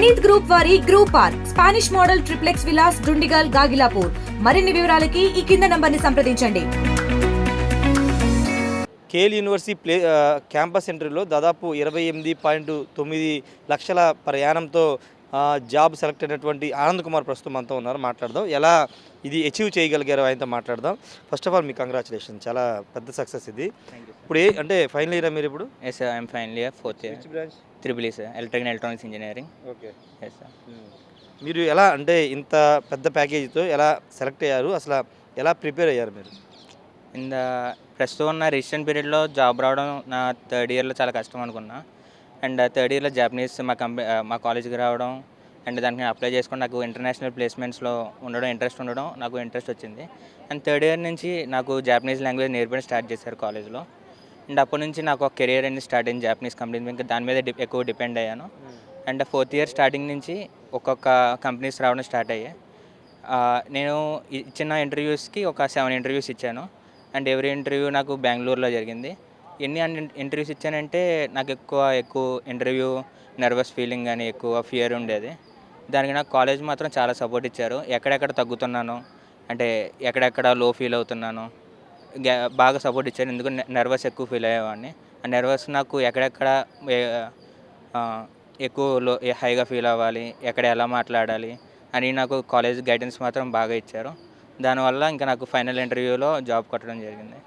హెయిత్ group వారి group park Spanish model triplex Vilas Dundigal Gagillapur. మరిన్ని వివరాలకి ఈ కింద నంబర్ని సంప్రదించండి. కేఎల్ యూనివర్సిటీ క్యాంపస్ ఇంటర్వ్యూలో దాదాపు 28.9 లక్షల ప్రయాణంతో జాబ్ సెలెక్ట్ అయినటువంటి ఆనంద్ కుమార్ ప్రస్తుతం మనతో ఉన్నారు. మాట్లాడదాం, ఎలా ఇది అచీవ్ చేయగలిగారో ఆయనతో మాట్లాడదాం. First of all me congratulation, చాలా పెద్ద సక్సెస్ ఇది. ఇప్పుడు అంటే ఫైనల్ ఇయర్ మీరు ఇప్పుడు? Yes sir, I'm final year 4th year. Branch? Triple sir, electrical and electronics engineering. Okay. Yes sir. మీరు ఎలా అంటే ఇంత పెద్ద ప్యాకేజీతో ఎలా సెలెక్ట్ అయ్యారు, అసలు ఎలా ప్రిపేర్ అయ్యారు మీరు? ప్రస్తుతం ఉన్న రీసెంట్ పీరియడ్లో జాబ్ రావడం నా 3rd ఇయర్లో చాలా కష్టం అనుకున్నా. అండ్ 3rd ఇయర్లో జాపనీస్ మా కాలేజీకి రావడం అండ్ దానికి నేను అప్లై చేసుకొని నాకు ఇంటర్నేషనల్ ప్లేస్మెంట్స్లో ఇంట్రెస్ట్ ఉండడం నాకు ఇంట్రెస్ట్ వచ్చింది. అండ్ 3rd ఇయర్ నుంచి నాకు జాపనీస్ లాంగ్వేజ్ నేర్పడం స్టార్ట్ చేశారు కాలేజ్లో. అండ్ అప్పటి నుంచి నాకు ఒక కెరియర్ అనేది స్టార్ట్ అయింది జాపనీస్ కంపెనీ, ఇంకా దాని మీద ఎక్కువ డిపెండ్ అయ్యాను. అండ్ 4th ఇయర్ స్టార్టింగ్ నుంచి ఒక్కొక్క కంపెనీస్ రావడం స్టార్ట్ అయ్యాయి. నేను ఇచ్చిన ఇంటర్వ్యూస్కి ఒక 7 ఇంటర్వ్యూస్ ఇచ్చాను. అండ్ ఎవ్రీ ఇంటర్వ్యూ నాకు బెంగళూరులో జరిగింది. ఎన్ని ఇంటర్వ్యూస్ ఇచ్చానంటే నాకు ఎక్కువ ఇంటర్వ్యూ నర్వస్ ఫీలింగ్ కానీ ఎక్కువ ఫియర్ ఉండేది. దానికి నాకు కాలేజ్ మాత్రం చాలా సపోర్ట్ ఇచ్చారు. ఎక్కడెక్కడ తగ్గుతున్నాను అంటే ఎక్కడెక్కడ లో ఫీల్ అవుతున్నాను బాగా సపోర్ట్ ఇచ్చారు. ఎందుకంటే నర్వస్ ఎక్కువ ఫీల్ అయ్యేవాడిని. ఆ నర్వస్ నాకు ఎక్కడెక్కడ ఎక్కువ హైగా ఫీల్ అవ్వాలి, ఎక్కడ ఎలా మాట్లాడాలి అని నాకు కాలేజ్ గైడెన్స్ మాత్రం బాగా ఇచ్చారు. దానివల్ల ఇంకా నాకు ఫైనల్ ఇంటర్వ్యూలో జాబ్ కొట్టడం జరిగింది.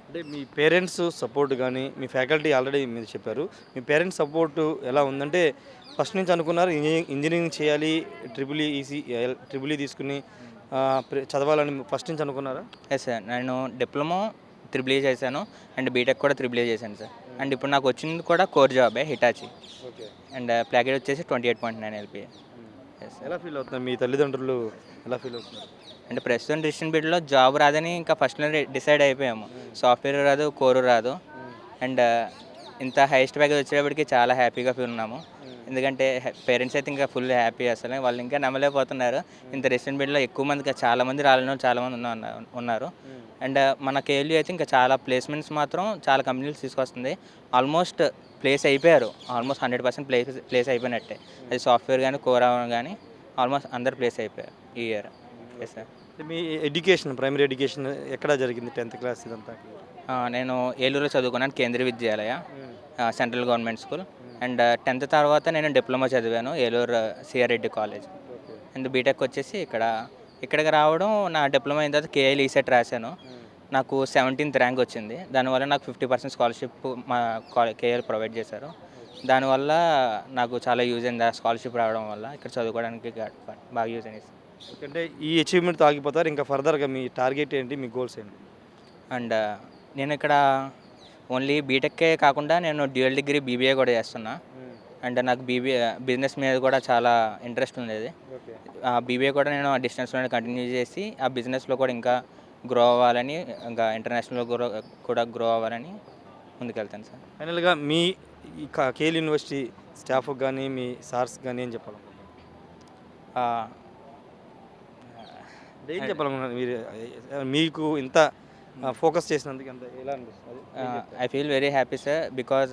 అంటే మీ పేరెంట్స్ సపోర్ట్ కానీ మీ ఫ్యాకల్టీ ఆల్రెడీ మీరు చెప్పారు, మీ పేరెంట్స్ సపోర్ట్ ఎలా ఉందంటే ఫస్ట్ నుంచి అనుకున్నారు ఇంజనీరింగ్ చేయాలి, ట్రిపుల్ ఈ తీసుకుని చదవాలని ఫస్ట్ నుంచి అనుకున్నారా? ఎస్ సార్, నేను డిప్లొమా ట్రిపుల్ ఈ చేశాను అండ్ బీటెక్ కూడా ట్రిపుల్ ఈ చేశాను సార్. అండ్ ఇప్పుడు నాకు వచ్చింది కూడా కోర్ జాబే, హిటాచి. ఓకే. అండ్ ప్యాకేజ్ వచ్చేసి 28.9 LPA. ఎలా ఫీల్ అవుతున్నారు మీ తల్లిదండ్రులు, ఎలా ఫీల్ అవుతున్నారు? అంటే ప్రస్తుతం రీసెంట్ పీరియడ్లో జాబ్ రాదని ఇంకా ఫస్ట్లో డిసైడ్ అయిపోయాము. సాఫ్ట్వేర్ రాదు, కోరు రాదు. అండ్ ఇంత హైయెస్ట్ ప్యాకేజ్ వచ్చేటప్పటికి చాలా హ్యాపీగా ఫీల్ ఉన్నాము. ఎందుకంటే పేరెంట్స్ అయితే ఇంకా ఫుల్ హ్యాపీ, అసలు వాళ్ళు ఇంకా నమ్మలేకపోతున్నారు. ఇంత రీసెంట్ పీరియడ్లో ఎక్కువ మంది చాలామంది రాలేని చాలామంది ఉన్నారు. అండ్ మన కేఎల్యూ అయితే ఇంకా చాలా ప్లేస్మెంట్స్ మాత్రం చాలా కంపెనీలు తీసుకొస్తుంది. ఆల్మోస్ట్ ప్లేస్ అయిపోయారు, ఆల్మోస్ట్ 100% ప్లేస్ అయిపోయినట్టే. అది సాఫ్ట్వేర్ కానీ కోర్ కానీ ఆల్మోస్ట్ అందరు ప్లేస్ అయిపోయారు ఈ ఇయర్. Yes sir. మీ ఎడ్యుకేషన్, ప్రైమరీ ఎడ్యుకేషన్ ఎక్కడ జరిగింది? 10th క్లాస్ ఇదంతా? నేను ఏలూరులో చదువుకున్నాను, Kendriya Vidyalaya central government school. And 10th తర్వాత నేను డిప్లొమా చదివాను Eluru CR Reddy college. And BTech వచ్చేసి ఇక్కడికి రావడం, నా డిప్లొమా అయిన తర్వాత కేఎల్ ఈసెట్ రాశాను. నాకు 17th ర్యాంక్ వచ్చింది. దానివల్ల నాకు 50% స్కాలర్షిప్ మా కేఎల్ ప్రొవైడ్ చేశారు. దానివల్ల నాకు చాలా యూజ్ అయింది. ఆ స్కాలర్షిప్ రావడం వల్ల ఇక్కడ చదువుకోవడానికి బాగా యూజ్ అయింది. అంటే ఈ అచీవ్మెంట్తో ఆగిపోతారు, ఇంకా ఫర్దర్గా మీ టార్గెట్ ఏంటి, మీ గోల్స్ ఏంటి? అండ్ నేను ఇక్కడ ఓన్లీ బీటెక్కే కాకుండా నేను డ్యూయల్ డిగ్రీ బీబీఏ కూడా చేస్తున్నా. అండ్ నాకు బిజినెస్ మీద కూడా చాలా ఇంట్రెస్ట్ ఉండేది. ఆ బీబీఏ కూడా నేను డిస్టెన్స్లోనే కంటిన్యూ చేసి ఆ బిజినెస్లో కూడా ఇంకా గ్రో అవ్వాలని, ఇంకా ఇంటర్నేషనల్లో కూడా గ్రో అవ్వాలని ముందుకెళ్తాను సార్. ఫైనల్గా మీ కేఎల్ యూనివర్సిటీ స్టాఫ్కి కానీ మీ సార్స్ కానీ ఏం చెప్పాలనుకుంటున్నారు? ఏం చెప్పాలనుకుంటున్నారు మీరు మీకు ఇంత ఫోకస్ చేసినందుకు ఎంత ఎలా అనిపిస్తుంది? I feel very happy sir, because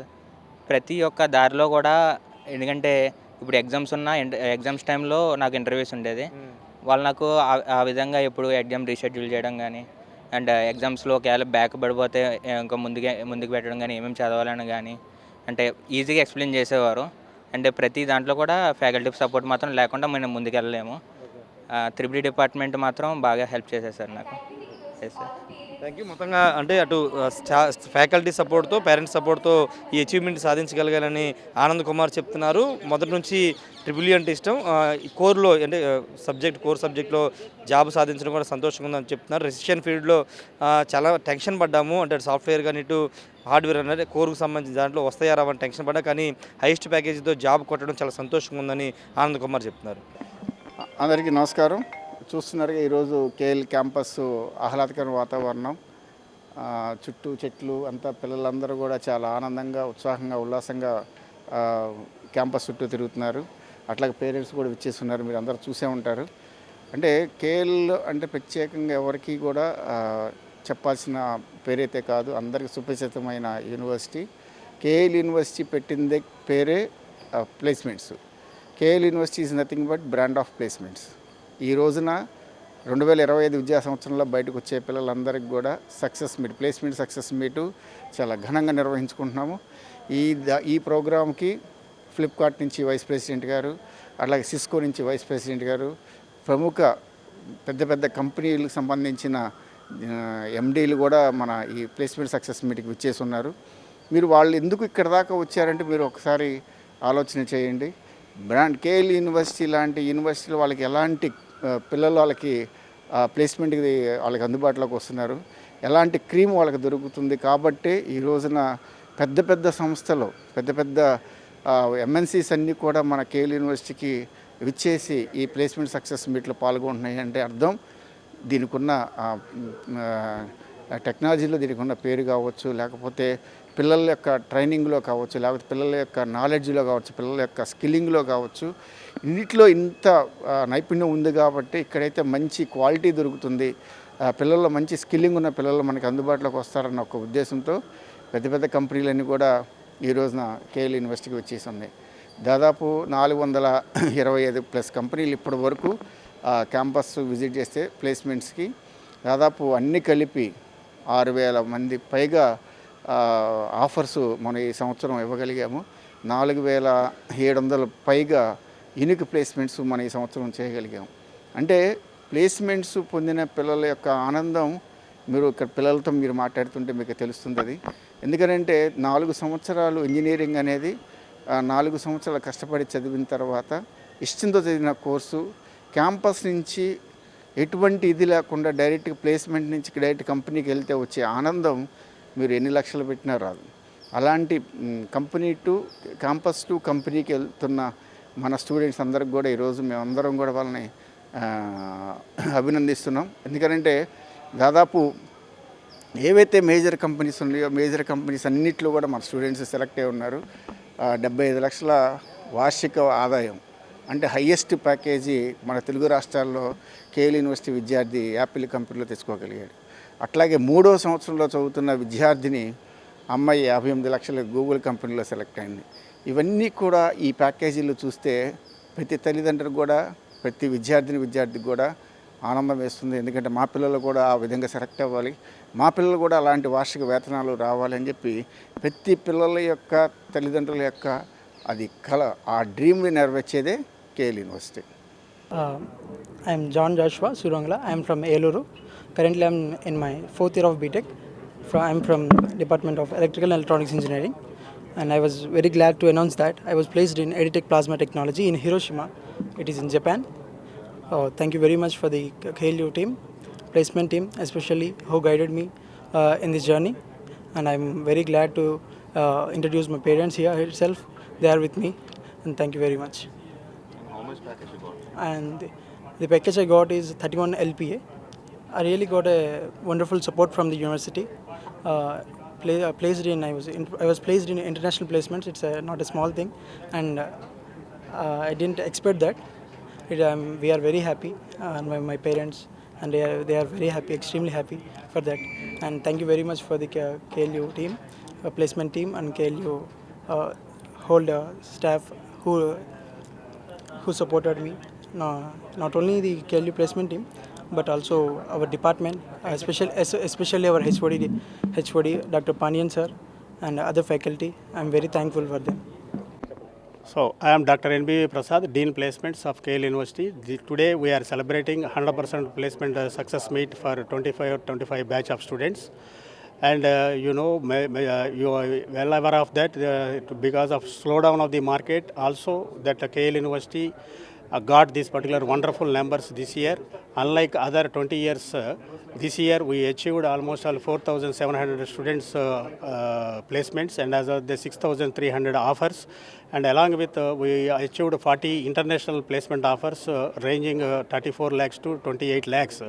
ప్రతి ఒక్క దారిలో కూడా, ఎందుకంటే ఇప్పుడు ఎగ్జామ్స్ టైంలో నాకు ఇంటర్వ్యూస్ ఉండేది. వాళ్ళు నాకు ఆ విధంగా ఎప్పుడు ఎగ్జామ్ రీషెడ్యూల్ చేయడం కానీ, అండ్ ఎగ్జామ్స్లో ఒకవేళ బ్యాక్ పడిపోతే ఇంకా ముందుకు పెట్టడం కానీ, ఏమేమి చదవాలని కానీ అంటే ఈజీగా ఎక్స్ప్లెయిన్ చేసేవారు. అంటే ప్రతి దాంట్లో కూడా ఫ్యాకల్టీ సపోర్ట్ మాత్రం లేకుండా మనం ముందుకు వెళ్ళలేము. ట్రిపుల్ డిపార్ట్మెంట్ మాత్రం బాగా హెల్ప్ చేశారు సార్ నాకు. Yes sir. Thank you. మొత్తంగా అంటే అటు ఫ్యాకల్టీ సపోర్ట్తో, పేరెంట్స్ సపోర్ట్తో ఈ అచీవ్మెంట్ సాధించగలగాలని ఆనంద్ కుమార్ చెప్తున్నారు. మొదటి నుంచి ట్రిపుల్ ఈ అంటే ఇష్టం, కోర్లో అంటే కోర్ సబ్జెక్ట్లో జాబ్ సాధించడం కూడా సంతోషంగా ఉందని చెప్తున్నారు. రెసిషన్ ఫీల్డ్లో చాలా టెన్షన్ పడ్డాము, అంటే సాఫ్ట్వేర్ కానీ ఇటు హార్డ్వేర్ అనేది కోర్కు సంబంధించిన దాంట్లో వస్తాయా రావని టెన్షన్ పడ్డా, కానీ హైయెస్ట్ ప్యాకేజీతో జాబ్ కొట్టడం చాలా సంతోషంగా ఉందని ఆనంద్ కుమార్ చెప్తున్నారు. అందరికీ నమస్కారం. చూస్తున్నారుగా ఈరోజు కేఎల్ క్యాంపస్ ఆహ్లాదకర వాతావరణం, చుట్టూ చెట్లు అంతా, పిల్లలందరూ కూడా చాలా ఆనందంగా, ఉత్సాహంగా, ఉల్లాసంగా క్యాంపస్ చుట్టూ తిరుగుతున్నారు. అట్లాగే పేరెంట్స్ కూడా విచ్చేస్తున్నారు, మీరు అందరూ చూసే ఉంటారు. అంటే కేఎల్ అంటే ప్రత్యేకంగా ఎవరికి కూడా చెప్పాల్సిన పేరైతే కాదు, అందరికీ సుపరిచితమైన యూనివర్సిటీ. కేఎల్ యూనివర్సిటీ పెట్టిందే పేరే placements. KL university is nothing but brand of placements. ఈ రోజున 2025 విద్యా సంవత్సరంలో బయటకు వచ్చే పిల్లలందరికీ కూడా ప్లేస్మెంట్ సక్సెస్ మీటు చాలా ఘనంగా నిర్వహించుకుంటున్నాము. ఈ ప్రోగ్రామ్కి ఫ్లిప్కార్ట్ నుంచి వైస్ ప్రెసిడెంట్ గారు, అలాగే సిస్కో నుంచి వైస్ ప్రెసిడెంట్ గారు, ప్రముఖ పెద్ద పెద్ద కంపెనీలకు సంబంధించిన ఎండీలు కూడా మన ఈ ప్లేస్మెంట్ సక్సెస్ మీట్కి విచ్చేసి ఉన్నారు. మీరు వాళ్ళు ఎందుకు ఇక్కడ దాకా వచ్చారంటే మీరు ఒకసారి ఆలోచన చేయండి. కేఎల్ యూనివర్సిటీ లాంటి యూనివర్సిటీలో వాళ్ళకి ఎలాంటి పిల్లలు వాళ్ళకి ప్లేస్మెంట్కి వాళ్ళకి అందుబాటులోకి వస్తున్నారు, ఎలాంటి క్రీమ్ వాళ్ళకి దొరుకుతుంది. కాబట్టి ఈ రోజున పెద్ద పెద్ద సంస్థలు, పెద్ద పెద్ద ఎంఎన్సీస్ అన్నీ కూడా మన కేఎల్ యూనివర్సిటీకి విచ్చేసి ఈ ప్లేస్మెంట్ సక్సెస్ మీట్లో పాల్గొంటున్నాయి అంటే అర్థం దీనికి ఉన్న టెక్నాలజీలో దీనికి ఉన్న పేరు కావచ్చు, లేకపోతే పిల్లల యొక్క ట్రైనింగ్లో కావచ్చు, లేకపోతే పిల్లల యొక్క నాలెడ్జ్లో కావచ్చు, పిల్లల యొక్క స్కిల్లింగ్లో కావచ్చు, ఇన్నిట్లో ఇంత నైపుణ్యం ఉంది కాబట్టి ఇక్కడైతే మంచి క్వాలిటీ దొరుకుతుంది. పిల్లల్లో మంచి స్కిల్లింగ్ ఉన్న పిల్లలు మనకి అందుబాటులోకి వస్తారన్న ఒక ఉద్దేశంతో పెద్ద పెద్ద కంపెనీలన్నీ కూడా ఈ రోజున కేఎల్ యూనివర్సిటీకి వచ్చేసి ఉన్నాయి. దాదాపు 425+ కంపెనీలు ఇప్పటి వరకు క్యాంపస్ విజిట్ చేస్తే ప్లేస్మెంట్స్కి దాదాపు అన్నీ కలిపి 6,000 మంది పైగా ఆఫర్స్ మనం ఈ సంవత్సరం ఇవ్వగలిగాము. 4,700 పైగా యూనిక్ ప్లేస్మెంట్స్ మనం ఈ సంవత్సరం చేయగలిగాము. అంటే ప్లేస్మెంట్స్ పొందిన పిల్లల యొక్క ఆనందం మీరు ఇక్కడ పిల్లలతో మీరు మాట్లాడుతుంటే మీకు తెలుస్తుంది. అది ఎందుకంటే 4 సంవత్సరాలు ఇంజనీరింగ్ అనేది 4 సంవత్సరాలు కష్టపడి చదివిన తర్వాత ఇష్టంతో చదివిన కోర్సు క్యాంపస్ నుంచి ఎటువంటి ఇది లేకుండా డైరెక్ట్ ప్లేస్మెంట్ నుంచి డైరెక్ట్ కంపెనీకి వెళ్తే వచ్చే ఆనందం మీరు ఎన్ని లక్షలు పెట్టినా రాదు. అలాంటి క్యాంపస్ టు కంపెనీకి వెళ్తున్న మన స్టూడెంట్స్ అందరికి కూడా ఈరోజు మేమందరం కూడా వాళ్ళని అభినందిస్తున్నాం. ఎందుకంటే దాదాపు ఏవైతే మేజర్ కంపెనీస్ ఉన్నాయో మేజర్ కంపెనీస్ అన్నింటిలో కూడా మన స్టూడెంట్స్ సెలెక్ట్ అయి ఉన్నారు. 75 లక్షల వార్షిక ఆదాయం అంటే హయ్యెస్ట్ ప్యాకేజీ మన తెలుగు రాష్ట్రాల్లో కేఎల్ యూనివర్సిటీ విద్యార్థి యాపిల్ కంపెనీలో తెచ్చుకోగలిగాడు. అట్లాగే 3వ సంవత్సరంలో చదువుతున్న విద్యార్థిని అమ్మాయి 58 లక్షల గూగుల్ కంపెనీలో సెలెక్ట్ అయింది. ఇవన్నీ కూడా ఈ ప్యాకేజీలు చూస్తే ప్రతి తల్లిదండ్రులకు కూడా ప్రతి విద్యార్థికి కూడా ఆనందం వేస్తుంది. ఎందుకంటే మా పిల్లలు కూడా ఆ విధంగా సెలెక్ట్ అవ్వాలి, మా పిల్లలు కూడా అలాంటి వార్షిక వేతనాలు రావాలి అని చెప్పి ప్రతి పిల్లల యొక్క తల్లిదండ్రుల యొక్క అది కళ, ఆ డ్రీమ్ని నెరవేర్చేదే KL university. I am John Joshua Surangla. I am from Eluru. Currently, I am in my 4th year of BTech. I am from Department of Electrical and Electronics Engineering, and I was very glad to announce that I was placed in Editech Plasma Technology in Hiroshima. It is in Japan. Thank you very much for the KLU team, placement team, especially who guided me in this journey. And I am very glad to introduce my parents here itself. They are with me, and thank you very much. How much package you got? And the package I got is 31 LPA. I really got a wonderful support from the university. I was placed in international placements. It's not a small thing, and I didn't expect that. We are very happy, and my parents, and they are very happy, extremely happy for that. And thank you very much for the KLU team, placement team, and KLU whole staff who supported me. Not only the KLU placement team, but also our department, especially our HOD Dr. Pandian sir, and other faculty. I am very thankful for them. So, I am Dr. N.B. Prasad, Dean Placements of KL University. Today we are celebrating 100% placement success meet for 25 batch of students. And you are well aware of that because of slowdown of the market. Also, that KL University got these particular wonderful numbers this year. Unlike other 20 years, this year we achieved almost 4,700 students placements, and as of the 6,300 offers. And along with we achieved 40 international placement offers ranging 34 lakhs to 28 lakhs.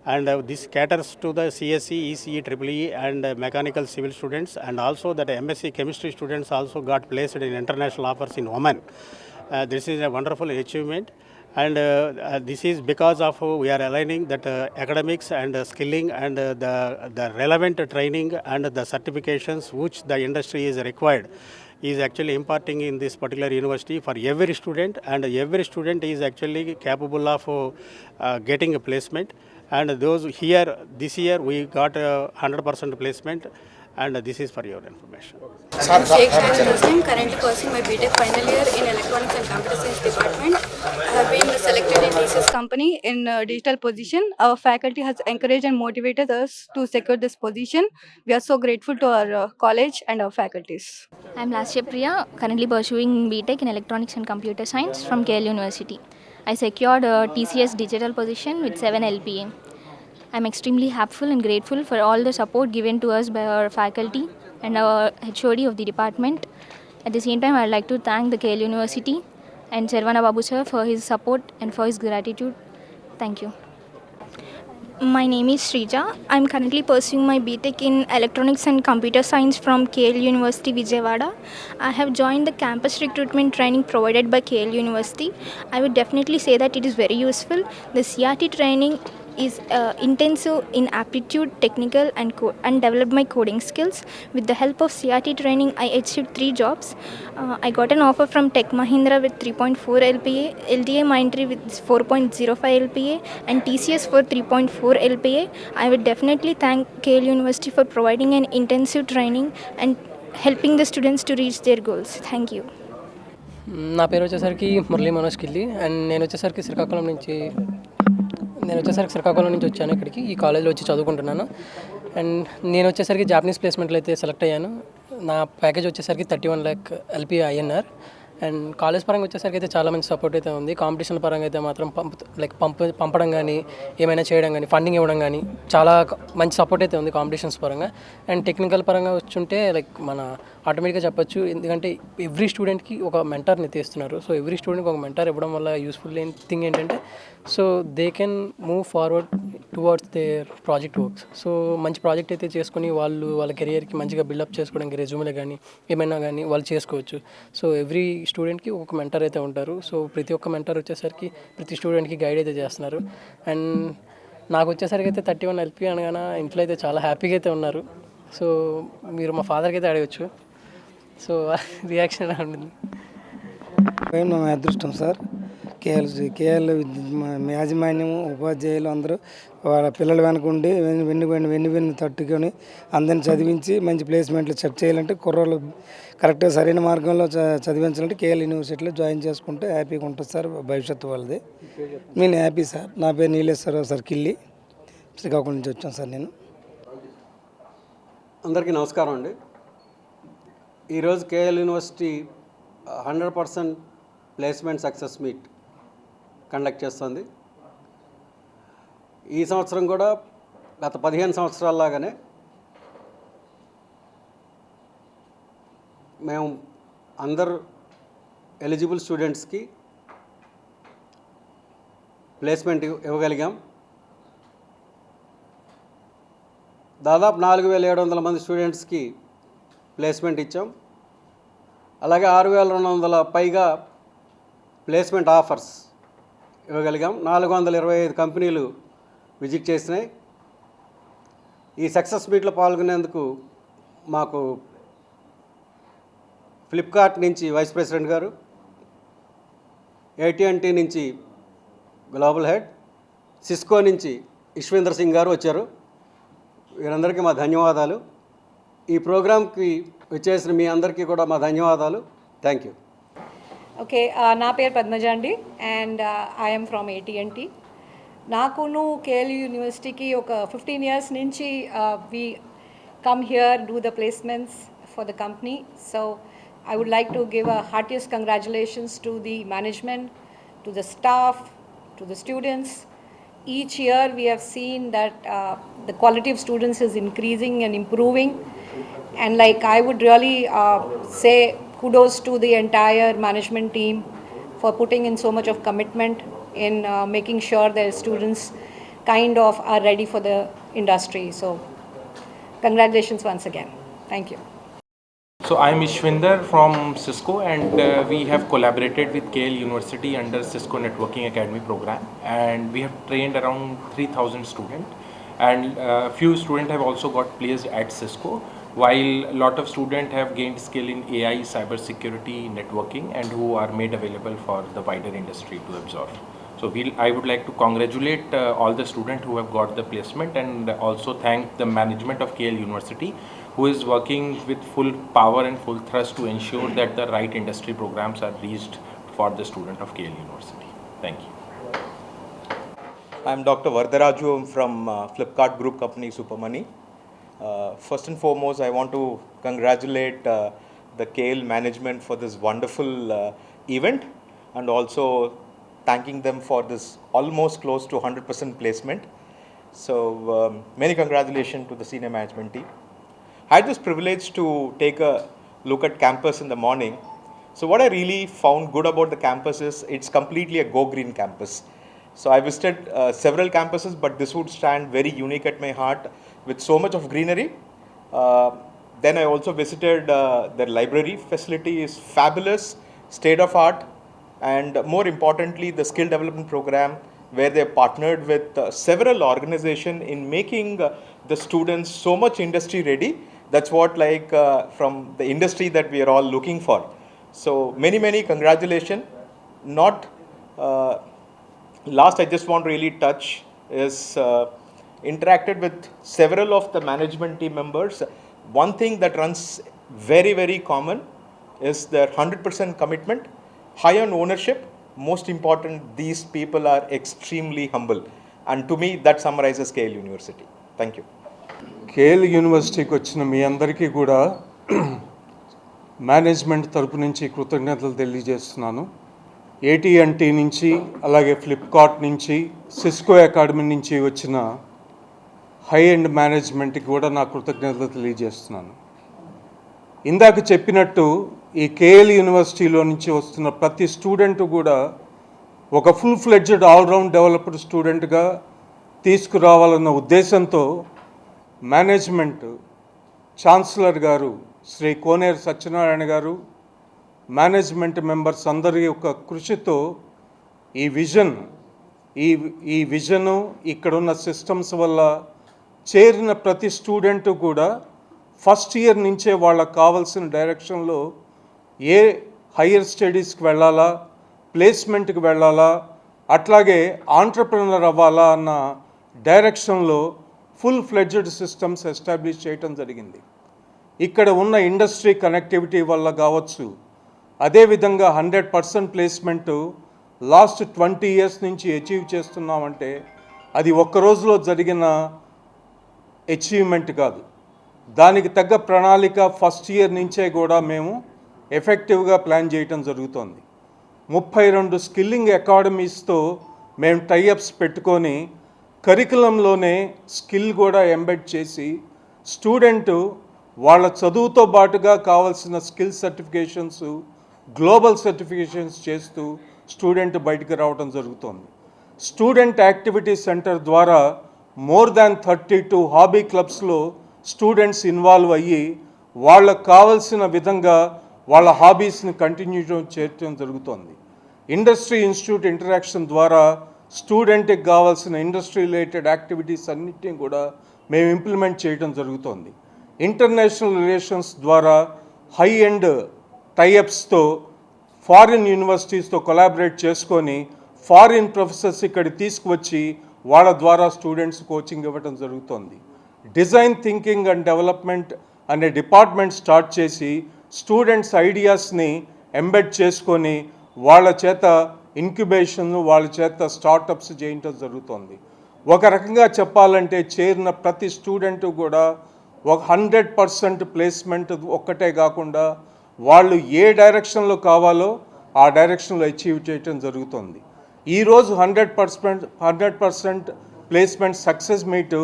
And this caters to the CSE, ECE, EEE and mechanical civil students, and also that MSc chemistry students also got placed in international offers in Oman. This is a wonderful achievement, And this is because of we are aligning that academics and skilling and the relevant training and the certifications which the industry is required is actually imparting in this particular university for every student, and every student is actually capable of getting a placement. And those here this year we got 100% placement, and this is for your information. I'm Sheikh Shahid Muslim, currently pursuing my BTech final year in Electronics and Computer Science department. I have been selected in TCS company in digital position. Our faculty has encouraged and motivated us to secure this position. We are so grateful to our college and our faculties. I'm Lasya Priya, currently pursuing BTech in Electronics and Computer Science from KL University. I secured a TCS digital position with 7 LPA. I'm extremely happy and grateful for all the support given to us by our faculty and our HOD of the department. At the same time, I'd like to thank the KL University and Sarvana Babu sir for his support and for his gratitude. Thank you. My name is Srija. I'm currently pursuing my BTech in Electronics and Computer Science from KL University, Vijayawada. I have joined the campus recruitment training provided by KL University. I would definitely say that it is very useful. The CRT training is intensive in aptitude, technical and developed my coding skills. With the help of CRT training, I achieved 3 jobs. I got an offer from Tech Mahindra with 3.4 LPA, LTI Mindtree with 4.05 LPA and TCS for 3.4 LPA. I would definitely thank KL University for providing an intensive training and helping the students to reach their goals. Thank you. నా పేరు వచ్చేసరికి మురళీ మనోజ్ కిల్లి, and నేను వచ్చేసరికి శ్రీకాకుళం నుంచి వచ్చాను ఇక్కడికి. ఈ కాలేజ్లో వచ్చి చదువుకుంటున్నాను. అండ్ నేను వచ్చేసరికి జాపనీస్ ప్లేస్మెంట్లో అయితే సెలెక్ట్ అయ్యాను. నా ప్యాకేజ్ వచ్చేసరికి 31 lakh LPA INR. And college పరంగా వచ్చేసరికి అయితే చాలా మంచి సపోర్ట్ అయితే ఉంది. కాంపిటీషన్ పరంగా అయితే మాత్రం పంపడం కానీ, ఏమైనా చేయడం కానీ, ఫండింగ్ ఇవ్వడం కానీ చాలా మంచి సపోర్ట్ అయితే ఉంది కాంపిటీషన్స్ పరంగా. అండ్ టెక్నికల్ పరంగా వచ్చుంటే మన ఆటోమేటిక్గా చెప్పొచ్చు, ఎందుకంటే ఎవ్రీ స్టూడెంట్కి ఒక మెంటర్ని తీస్తున్నారు. సో ఎవ్రీ స్టూడెంట్కి ఒక మెంటర్ ఇవ్వడం వల్ల యూస్ఫుల్ థింగ్ ఏంటంటే, so they can move forward towards there project works. So మంచి ప్రాజెక్ట్ అయితే చేసుకుని వాళ్ళ కెరియర్కి మంచిగా బిల్డప్ చేసుకోవడానికి రెజ్యూమ్లో కానీ ఏమైనా కానీ వాళ్ళు చేసుకోవచ్చు. సో ఎవ్రీ స్టూడెంట్కి ఒక మెంటర్ అయితే ఉంటారు. సో ప్రతి ఒక్క మెంటర్ వచ్చేసరికి ప్రతి స్టూడెంట్కి గైడ్ అయితే చేస్తున్నారు. అండ్ నాకు వచ్చేసరికి అయితే 31 LPA అనగానే ఇంట్లో అయితే చాలా హ్యాపీగా అయితే ఉన్నారు. సో మీరు మా ఫాదర్కి అయితే అడగచ్చు. సో రియాక్షన్ ఎలా ఉంటుంది? మా అదృష్టం సార్. కేఎల్ యాజమాన్యము, ఉపాధ్యాయులు అందరూ వాళ్ళ పిల్లల వెనకుండి వెన్ను తట్టుకొని అందరిని చదివించి మంచి ప్లేస్మెంట్లు సెట్ చేయాలంటే, కుర్రోళ్ళు కరెక్ట్గా సరైన మార్గంలో చదివించాలంటే కేఎల్ యూనివర్సిటీలో జాయిన్ చేసుకుంటే హ్యాపీగా ఉంటుంది సార్ భవిష్యత్తు వాళ్ళది. నేను హ్యాపీ సార్. నా పేరు నీలేశ్వరరావు సార్, కిల్లి, శ్రీకాకుళం నుంచి వచ్చాను సార్ నేను. అందరికీ నమస్కారం అండి. ఈరోజు KL university 100% placement success meet conduct చేస్తుంది. ఈ సంవత్సరం కూడా గత 15 సంవత్సరాల్లాగానే మేము అందరు ఎలిజిబుల్ స్టూడెంట్స్కి ప్లేస్మెంట్ ఇవ్వగలిగాం. దాదాపు 4700 మంది స్టూడెంట్స్కి ప్లేస్మెంట్ ఇచ్చాం. అలాగే 6200 పైగా ప్లేస్మెంట్ ఆఫర్స్ ఇవ్వగలిగాం. 425 కంపెనీలు విజిట్ చేసినాయి. ఈ సక్సెస్ మీట్లో పాల్గొనేందుకు మాకు ఫ్లిప్కార్ట్ నుంచి వైస్ ప్రెసిడెంట్ గారు, AT&T నుంచి గ్లోబల్ హెడ్, సిస్కో నుంచి ఇష్వేంద్ర సింగ్ గారు వచ్చారు. వీరందరికీ మా ధన్యవాదాలు. ఈ ప్రోగ్రాంకి వచ్చేసిన మీ అందరికీ కూడా మా ధన్యవాదాలు. Thank you. ఓకే, నా పేరు పద్మజ అండి, అండ్ ఐఎమ్ ఫ్రమ్ AT&T. నాకును కేఎల్ యూనివర్సిటీకి ఒక 15 years నుంచి we come here, do the placements for the company. So I would like to give a heartiest congratulations to the management, to the staff, to the students. Each year we have seen that the quality of students is increasing and improving, and like I would really say kudos to the entire management team for putting in so much of commitment in making sure their students kind of are ready for the industry. So congratulations once again. Thank you. So I am Ishwinder from Cisco, and we have collaborated with KL University under Cisco Networking Academy program, and we have trained around 3,000 students, and few students have also got placed at Cisco, while a lot of students have gained skill in AI, cyber security, networking, and who are made available for the wider industry to absorb. So I would like to congratulate all the students who have got the placement, and also thank the management of KL University, who is working with full power and full thrust to ensure that the right industry programs are reached for the student of KL University. Thank you. I'm Dr. Vardharaju from Flipkart Group Company Supermoney. First and foremost, I want to congratulate the KL management for this wonderful event, and also thanking them for this almost close to 100% placement. So many congratulations to the senior management team. I had this privilege to take a look at campus in the morning. So what I really found good about the campus is it's completely a Go Green campus. So I visited several campuses, but this would stand very unique at my heart with so much of greenery. Then I also visited their library facility is fabulous, state of art, and more importantly the skill development program, where they partnered with several organizations in making the students so much industry ready. That's what from the industry that we are all looking for. So many congratulations. Not last, I just want to really touch is interacted with several of the management team members. One thing that runs very common is their 100% commitment, high on ownership. Most important, these people are extremely humble, and to me that summarizes KL University. Thank you. KL యూనివర్సిటీకి వచ్చిన మీ అందరికీ కూడా management తరపు నుంచి కృతజ్ఞతలు తెలియజేస్తున్నాను. AT&T నుంచి, అలాగే ఫ్లిప్కార్ట్ నుంచి, సిస్కో అకాడమీ నుంచి వచ్చిన హై ఎండ్ మేనేజ్మెంట్కి కూడా నా కృతజ్ఞతలు తెలియజేస్తున్నాను. ఇందాక చెప్పినట్టు ఈ కేఎల్ యూనివర్సిటీలో నుంచి వస్తున్న ప్రతి స్టూడెంట్ కూడా ఒక ఫుల్ ఫ్లెడ్జ్డ్ ఆల్రౌండ్ డెవలప్డ్ స్టూడెంట్గా తీసుకురావాలన్న ఉద్దేశంతో మేనేజ్మెంట్ ఛాన్సలర్ గారు శ్రీ కోనేరు సత్యనారాయణ గారు, మేనేజ్మెంట్ మెంబర్స్ అందరి యొక్క కృషితో ఈ విజను ఇక్కడున్న సిస్టమ్స్ వల్ల చేరిన ప్రతి స్టూడెంట్ కూడా ఫస్ట్ ఇయర్ నుంచే వాళ్ళకు కావాల్సిన డైరెక్షన్లో ఏ హయ్యర్ స్టడీస్కి వెళ్ళాలా, ప్లేస్మెంట్కి వెళ్ళాలా, అట్లాగే ఆంట్రప్రెనర్ అవ్వాలా అన్న డైరెక్షన్లో ఫుల్ ఫ్లెడ్జ్డ్ సిస్టమ్స్ ఎస్టాబ్లిష్ చేయటం జరిగింది. ఇక్కడ ఉన్న ఇండస్ట్రీ కనెక్టివిటీ వల్ల కావచ్చు, అదేవిధంగా 100% ప్లేస్మెంటు లాస్ట్ 20 years నుంచి అచీవ్ చేస్తున్నామంటే అది ఒక్క రోజులో జరిగిన అచీవ్మెంట్ కాదు. దానికి తగ్గ ప్రణాళిక ఫస్ట్ ఇయర్ నుంచే కూడా మేము ఎఫెక్టివ్గా ప్లాన్ చేయటం జరుగుతోంది. 32 స్కిల్లింగ్ అకాడమీస్తో మేము టైఅప్స్ పెట్టుకొని కరికులంలోనే స్కిల్ కూడా ఎంబెడ్ చేసి స్టూడెంటు వాళ్ళ చదువుతో పాటుగా కావాల్సిన స్కిల్ సర్టిఫికేషన్స్, గ్లోబల్ సర్టిఫికేషన్స్ చేస్తూ స్టూడెంట్ బయటికి రావడం జరుగుతోంది. స్టూడెంట్ యాక్టివిటీ సెంటర్ ద్వారా మోర్ దాన్ 32 హాబీ క్లబ్స్లో స్టూడెంట్స్ ఇన్వాల్వ్ అయ్యి వాళ్ళకు కావాల్సిన విధంగా వాళ్ళ హాబీస్ని కంటిన్యూ చేయడం జరుగుతోంది. ఇండస్ట్రీ ఇన్స్టిట్యూట్ ఇంటరాక్షన్ ద్వారా స్టూడెంట్కి కావాల్సిన ఇండస్ట్రీ రిలేటెడ్ యాక్టివిటీస్ అన్నిటిని కూడా మేము ఇంప్లిమెంట్ చేయడం జరుగుతోంది. ఇంటర్నేషనల్ రిలేషన్స్ ద్వారా హై ఎండ్ టైఅప్స్తో ఫారిన్ యూనివర్సిటీస్తో కొలాబరేట్ చేసుకొని ఫారిన్ ప్రొఫెసర్స్ ఇక్కడికి తీసుకువచ్చి వాళ్ళ ద్వారా స్టూడెంట్స్ కోచింగ్ ఇవ్వడం జరుగుతోంది. డిజైన్ థింకింగ్ అండ్ డెవలప్మెంట్ అనే డిపార్ట్మెంట్ స్టార్ట్ చేసి స్టూడెంట్స్ ఐడియాస్ని ఎంబెడ్ చేసుకొని వాళ్ళ చేత ఇంక్యుబేషన్, వాళ్ళ చేత స్టార్టప్స్ చేయటం జరుగుతోంది. ఒక రకంగా చెప్పాలంటే చేరిన ప్రతి స్టూడెంట్ కూడా ఒక 100% ప్లేస్మెంట్ ఒక్కటే కాకుండా వాళ్ళు ఏ డైరెక్షన్లో కావాలో ఆ డైరెక్షన్లో అచీవ్ చేయటం జరుగుతుంది. ఈరోజు 100% ప్లేస్మెంట్ సక్సెస్ మీటు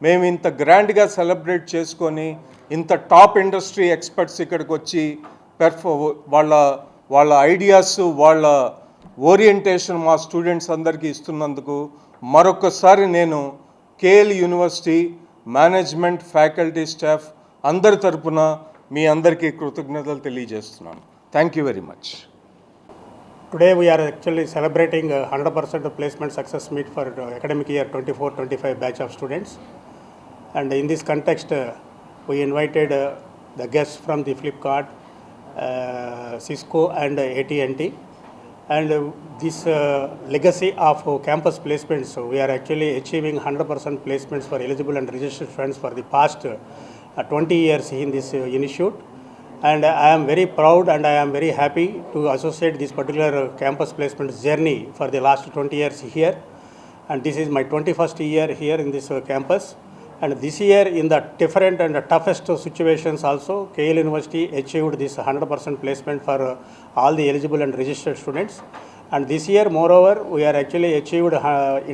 మేము ఇంత గ్రాండ్గా సెలబ్రేట్ చేసుకొని ఇంత టాప్ ఇండస్ట్రీ ఎక్స్పర్ట్స్ ఇక్కడికి వచ్చి వాళ్ళ ఐడియాస్, వాళ్ళ ఓరియంటేషన్ మా స్టూడెంట్స్ అందరికీ ఇస్తున్నందుకు మరొకసారి నేను KL university management, faculty, staff అందరి తరపున మీ అందరికీ కృతజ్ఞతలు తెలియజేస్తున్నాను. Thank you very much. Today we are actually celebrating 100% placement success meet for academic year 24-25 batch of students. And in this context, we invited the guests from the Flipkart, Cisco and AT&T. And this legacy of campus placements, we are actually achieving 100% placements for eligible and registered students for the past 20 years in this institute. And I am very proud and I am very happy to associate this particular campus placement journey for the last 20 years here. And this is my 21st year here in this campus. And this year, in the different and the toughest situations also, KL University achieved this 100% placement for all the eligible and registered students. And this year, moreover, we are actually achieved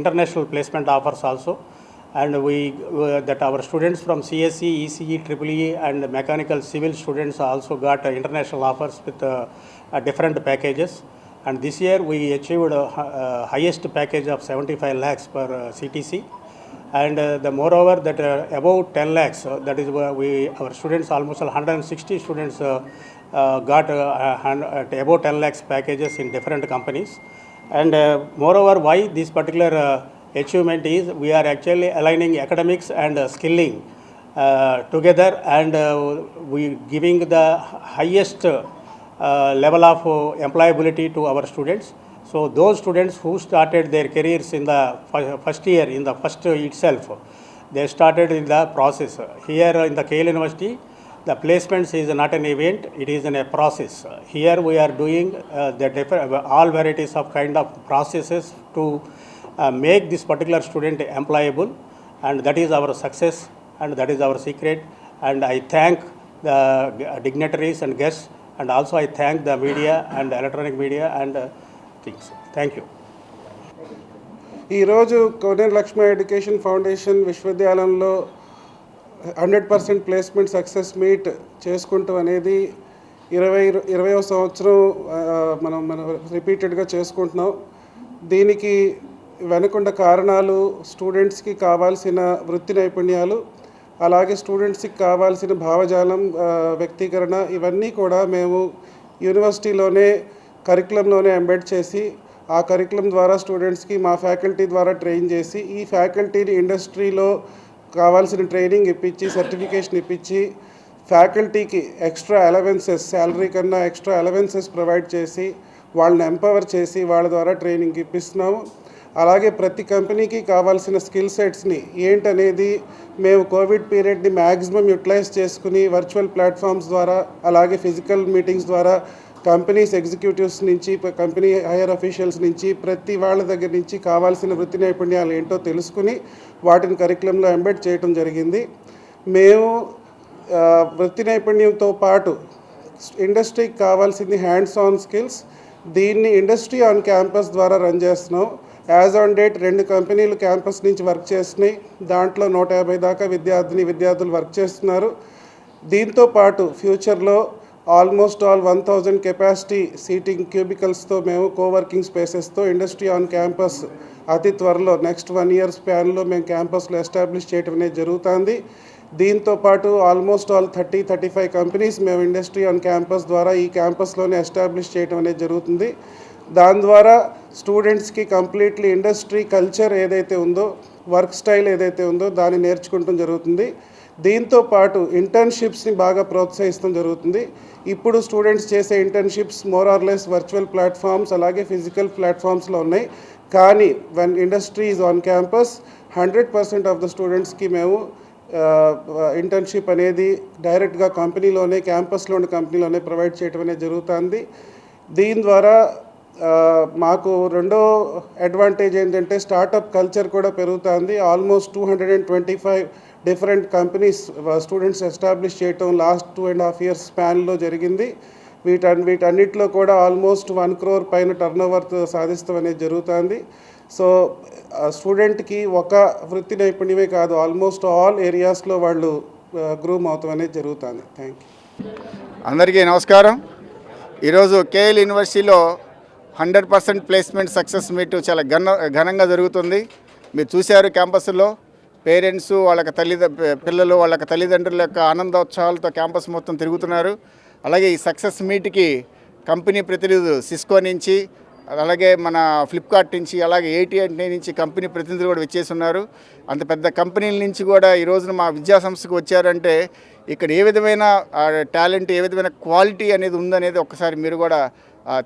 international placement offers also. And that our students from CSE, ECE, EEE and mechanical civil students also got international offers with different packages. And this year we achieved highest package of 75 lakhs per CTC. And the moreover that above 10 lakhs, that is our students, almost 160 students got above 10 lakhs packages in different companies. And moreover, why this particular achievement is, we are actually aligning academics and skilling together, and we giving the highest level of employability to our students. So those students who started their careers in the first year, in the first itself, they started in the process. Here in the KL University, the placements is not an event, it is in a process. Here we are doing all varieties of kind of processes to make this particular student employable, and that is our success and that is our secret. And I thank the dignitaries and guests, and also I thank the media and electronic media and things. Thank you. ఈరోజు కోనేరు Lakshmi education foundation విశ్వవిద్యాలయంలో 100% placement success meet చేసుకుంటూ అనేది 20వ సంవత్సరం మనం రిపీటెడ్గా చేసుకుంటున్నాం. దీనికి వెనుకొండ కారణాలు స్టూడెంట్స్కి కావాల్సిన వృత్తి నైపుణ్యాలు, అలాగే స్టూడెంట్స్కి కావాల్సిన భావజాలం, వ్యక్తీకరణ, ఇవన్నీ కూడా మేము యూనివర్సిటీలోనే కరికులంలోనే ఎంబెడ్ చేసి, ఆ కరికులం ద్వారా స్టూడెంట్స్కి మా ఫ్యాకల్టీ ద్వారా ట్రైన్ చేసి, ఈ ఫ్యాకల్టీని ఇండస్ట్రీలో కావాల్సిన ట్రైనింగ్ ఇప్పించి, సర్టిఫికేషన్ ఇప్పించి, ఫ్యాకల్టీకి ఎక్స్ట్రా అలవెన్సెస్, శాలరీ కన్నా ఎక్స్ట్రా అలవెన్సెస్ ప్రొవైడ్ చేసి, వాళ్ళని ఎంపవర్ చేసి వాళ్ళ ద్వారా ట్రైనింగ్ ఇప్పిస్తున్నాము. అలాగే ప్రతి కంపెనీకి కావాల్సిన స్కిల్ సెట్స్ని ఏంటనేది మేము కోవిడ్ పీరియడ్ని మ్యాక్సిమం యూటిలైజ్ చేసుకుని వర్చువల్ ప్లాట్ఫామ్స్ ద్వారా, అలాగే ఫిజికల్ మీటింగ్స్ ద్వారా కంపెనీస్ ఎగ్జిక్యూటివ్స్ నుంచి, కంపెనీ హైయర్ అఫీషియల్స్ నుంచి, ప్రతి వాళ్ళ దగ్గర నుంచి కావాల్సిన వృత్తి నైపుణ్యాలు ఏంటో తెలుసుకుని వాటిని కరికులంలో ఎంబెడ్ చేయడం జరిగింది. మేము వృత్తి నైపుణ్యంతో పాటు ఇండస్ట్రీకి కావాల్సింది హ్యాండ్స్ ఆన్ స్కిల్స్, దీన్ని ఇండస్ట్రీ ఆన్ క్యాంపస్ ద్వారా రన్ చేస్తున్నాం. యాజ్ ఆన్ డేట్ 2 కంపెనీలు క్యాంపస్ నుంచి వర్క్ చేస్తున్నాయి. దాంట్లో 150 దాకా విద్యార్థులు వర్క్ చేస్తున్నారు. దీంతో పాటు ఫ్యూచర్లో ఆల్మోస్ట్ ఆల్ 1000 కెపాసిటీ సీటింగ్ క్యూబికల్స్తో మేము కోవర్కింగ్ స్పేసెస్తో ఇండస్ట్రీ ఆన్ క్యాంపస్ అతి త్వరలో నెక్స్ట్ 1 year స్పాన్లో మేము క్యాంపస్లో ఎస్టాబ్లిష్ చేయడం అనేది జరుగుతుంది. దీంతో పాటు ఆల్మోస్ట్ ఆల్ 30-35 కంపెనీస్ మేము ఇండస్ట్రీ ఆన్ క్యాంపస్ ద్వారా ఈ క్యాంపస్లోనే ఎస్టాబ్లిష్ చేయడం అనేది జరుగుతుంది. దాని ద్వారా స్టూడెంట్స్కి కంప్లీట్లీ ఇండస్ట్రీ కల్చర్ ఏదైతే ఉందో, వర్క్ స్టైల్ ఏదైతే ఉందో దాన్ని నేర్చుకుంటం జరుగుతుంది. దీంతో పాటు ఇంటర్న్షిప్స్ని బాగా ప్రోత్సహించడం జరుగుతుంది. ఇప్పుడు స్టూడెంట్స్ చేసే internships more or less virtual platforms, అలాగే ఫిజికల్ ప్లాట్ఫామ్స్లో ఉన్నాయి. కానీ when industry is on campus 100% of the స్టూడెంట్స్కి మేము ఇంటర్న్షిప్ అనేది డైరెక్ట్గా కంపెనీలోనే, క్యాంపస్లోని కంపెనీలోనే ప్రొవైడ్ చేయడం అనేది జరుగుతుంది. దీని ద్వారా మాకు రెండో అడ్వాంటేజ్ ఏంటంటే స్టార్టప్ కల్చర్ కూడా పెరుగుతుంది. Almost 225 different companies students establish చేయటం లాస్ట్ 2.5 years స్పాన్లో జరిగింది. వీటన్నిటిలో కూడా ఆల్మోస్ట్ 1 crore పైన టర్నోవర్ సాధిస్తాం అనేది జరుగుతుంది. సో స్టూడెంట్కి ఒక వృత్తి నైపుణ్యమే కాదు, ఆల్మోస్ట్ ఆల్ ఏరియాస్లో వాళ్ళు గ్రూమ్ అవుతాం అనేది జరుగుతుంది. Thank you. అందరికీ నమస్కారం. ఈరోజు కేఎల్ యూనివర్సిటీలో 100% ప్లేస్మెంట్ సక్సెస్ మీట్ చాలా ఘనంగా జరుగుతుంది. మీరు చూశారు క్యాంపస్లో పేరెంట్స్ వాళ్ళకి పిల్లలు వాళ్ళకి తల్లిదండ్రుల యొక్క ఆనందోత్సవాలతో క్యాంపస్ మొత్తం తిరుగుతున్నారు. అలాగే ఈ సక్సెస్ మీట్కి కంపెనీ ప్రతినిధులు సిస్కో నుంచి, అలాగే మన ఫ్లిప్కార్ట్ నుంచి, అలాగే AT&T నుంచి కంపెనీ ప్రతినిధులు కూడా వచ్చేసి ఉన్నారు. అంత పెద్ద కంపెనీల నుంచి కూడా ఈ రోజున మా విద్యా సంస్థకు వచ్చారంటే ఇక్కడ ఏ విధమైన టాలెంట్, ఏ విధమైన క్వాలిటీ అనేది ఉందనేది ఒక్కసారి మీరు కూడా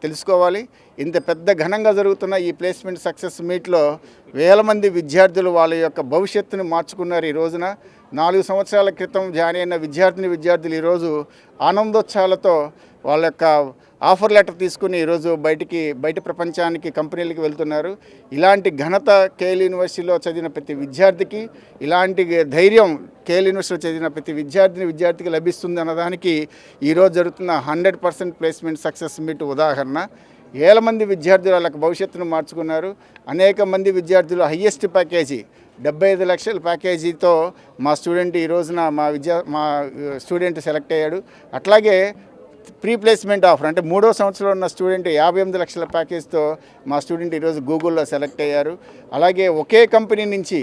తెలుసుకోవాలి. ఇంత పెద్ద ఘనంగా జరుగుతున్న ఈ ప్లేస్మెంట్ సక్సెస్ మీట్లో వేల మంది విద్యార్థులు వాళ్ళ యొక్క భవిష్యత్తును మార్చుకున్నారు. ఈ రోజున 4 సంవత్సరాల క్రితం జాయిన్ అయిన విద్యార్థులు ఈరోజు ఆనందోత్సాహాలతో వాళ్ళ యొక్క ఆఫర్ లెటర్ తీసుకుని ఈరోజు బయట ప్రపంచానికి కంపెనీలకు వెళ్తున్నారు. ఇలాంటి ఘనత కేఎల్ యూనివర్సిటీలో చదివిన ప్రతి విద్యార్థికి, ఇలాంటి ధైర్యం కేఎల్ యూనివర్సిటీలో చదివిన ప్రతి విద్యార్థికి లభిస్తుంది అన్నదానికి ఈరోజు జరుగుతున్న 100% ప్లేస్మెంట్ సక్సెస్ మీట్ ఉదాహరణ. వేల మంది విద్యార్థులు వాళ్ళకి భవిష్యత్తును మార్చుకున్నారు. అనేక మంది విద్యార్థులు హయ్యెస్ట్ ప్యాకేజీ 75 లక్షల ప్యాకేజీతో మా స్టూడెంట్ ఈ రోజున మా స్టూడెంట్ సెలెక్ట్ అయ్యాడు. అట్లాగే ప్రీ ప్లేస్మెంట్ ఆఫర్ అంటే 3వ సంవత్సరంలో ఉన్న స్టూడెంట్ 58 లక్షల ప్యాకేజ్తో మా స్టూడెంట్ ఈరోజు గూగుల్లో సెలెక్ట్ అయ్యారు. అలాగే ఒకే కంపెనీ నుంచి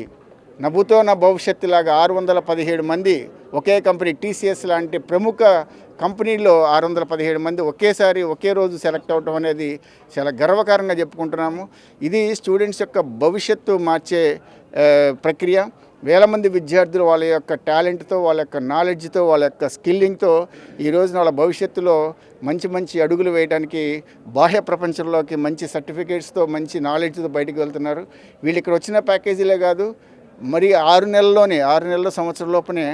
నభుతో నా భవిష్యత్తు లాగా 617 మంది ఒకే కంపెనీ TCS లాంటి ప్రముఖ కంపెనీలో 617 మంది ఒకే రోజు సెలెక్ట్ అవటం అనేది చాలా గర్వకారంగా చెప్పుకుంటున్నాము. ఇది స్టూడెంట్స్ యొక్క భవిష్యత్తు మార్చే ప్రక్రియ. వేల మంది విద్యార్థులు వాళ్ళ యొక్క టాలెంట్తో, వాళ్ళ యొక్క నాలెడ్జ్తో, వాళ్ళ యొక్క స్కిల్లింగ్తో ఈ రోజున వాళ్ళ భవిష్యత్తులో మంచి అడుగులు వేయడానికి బాహ్య ప్రపంచంలోకి మంచి సర్టిఫికేట్స్తో, మంచి నాలెడ్జ్తో బయటకు వెళ్తున్నారు. వీళ్ళు ఇక్కడ వచ్చిన ప్యాకేజీలే కాదు, మరి 6 నెలల సంవత్సరం లోపనే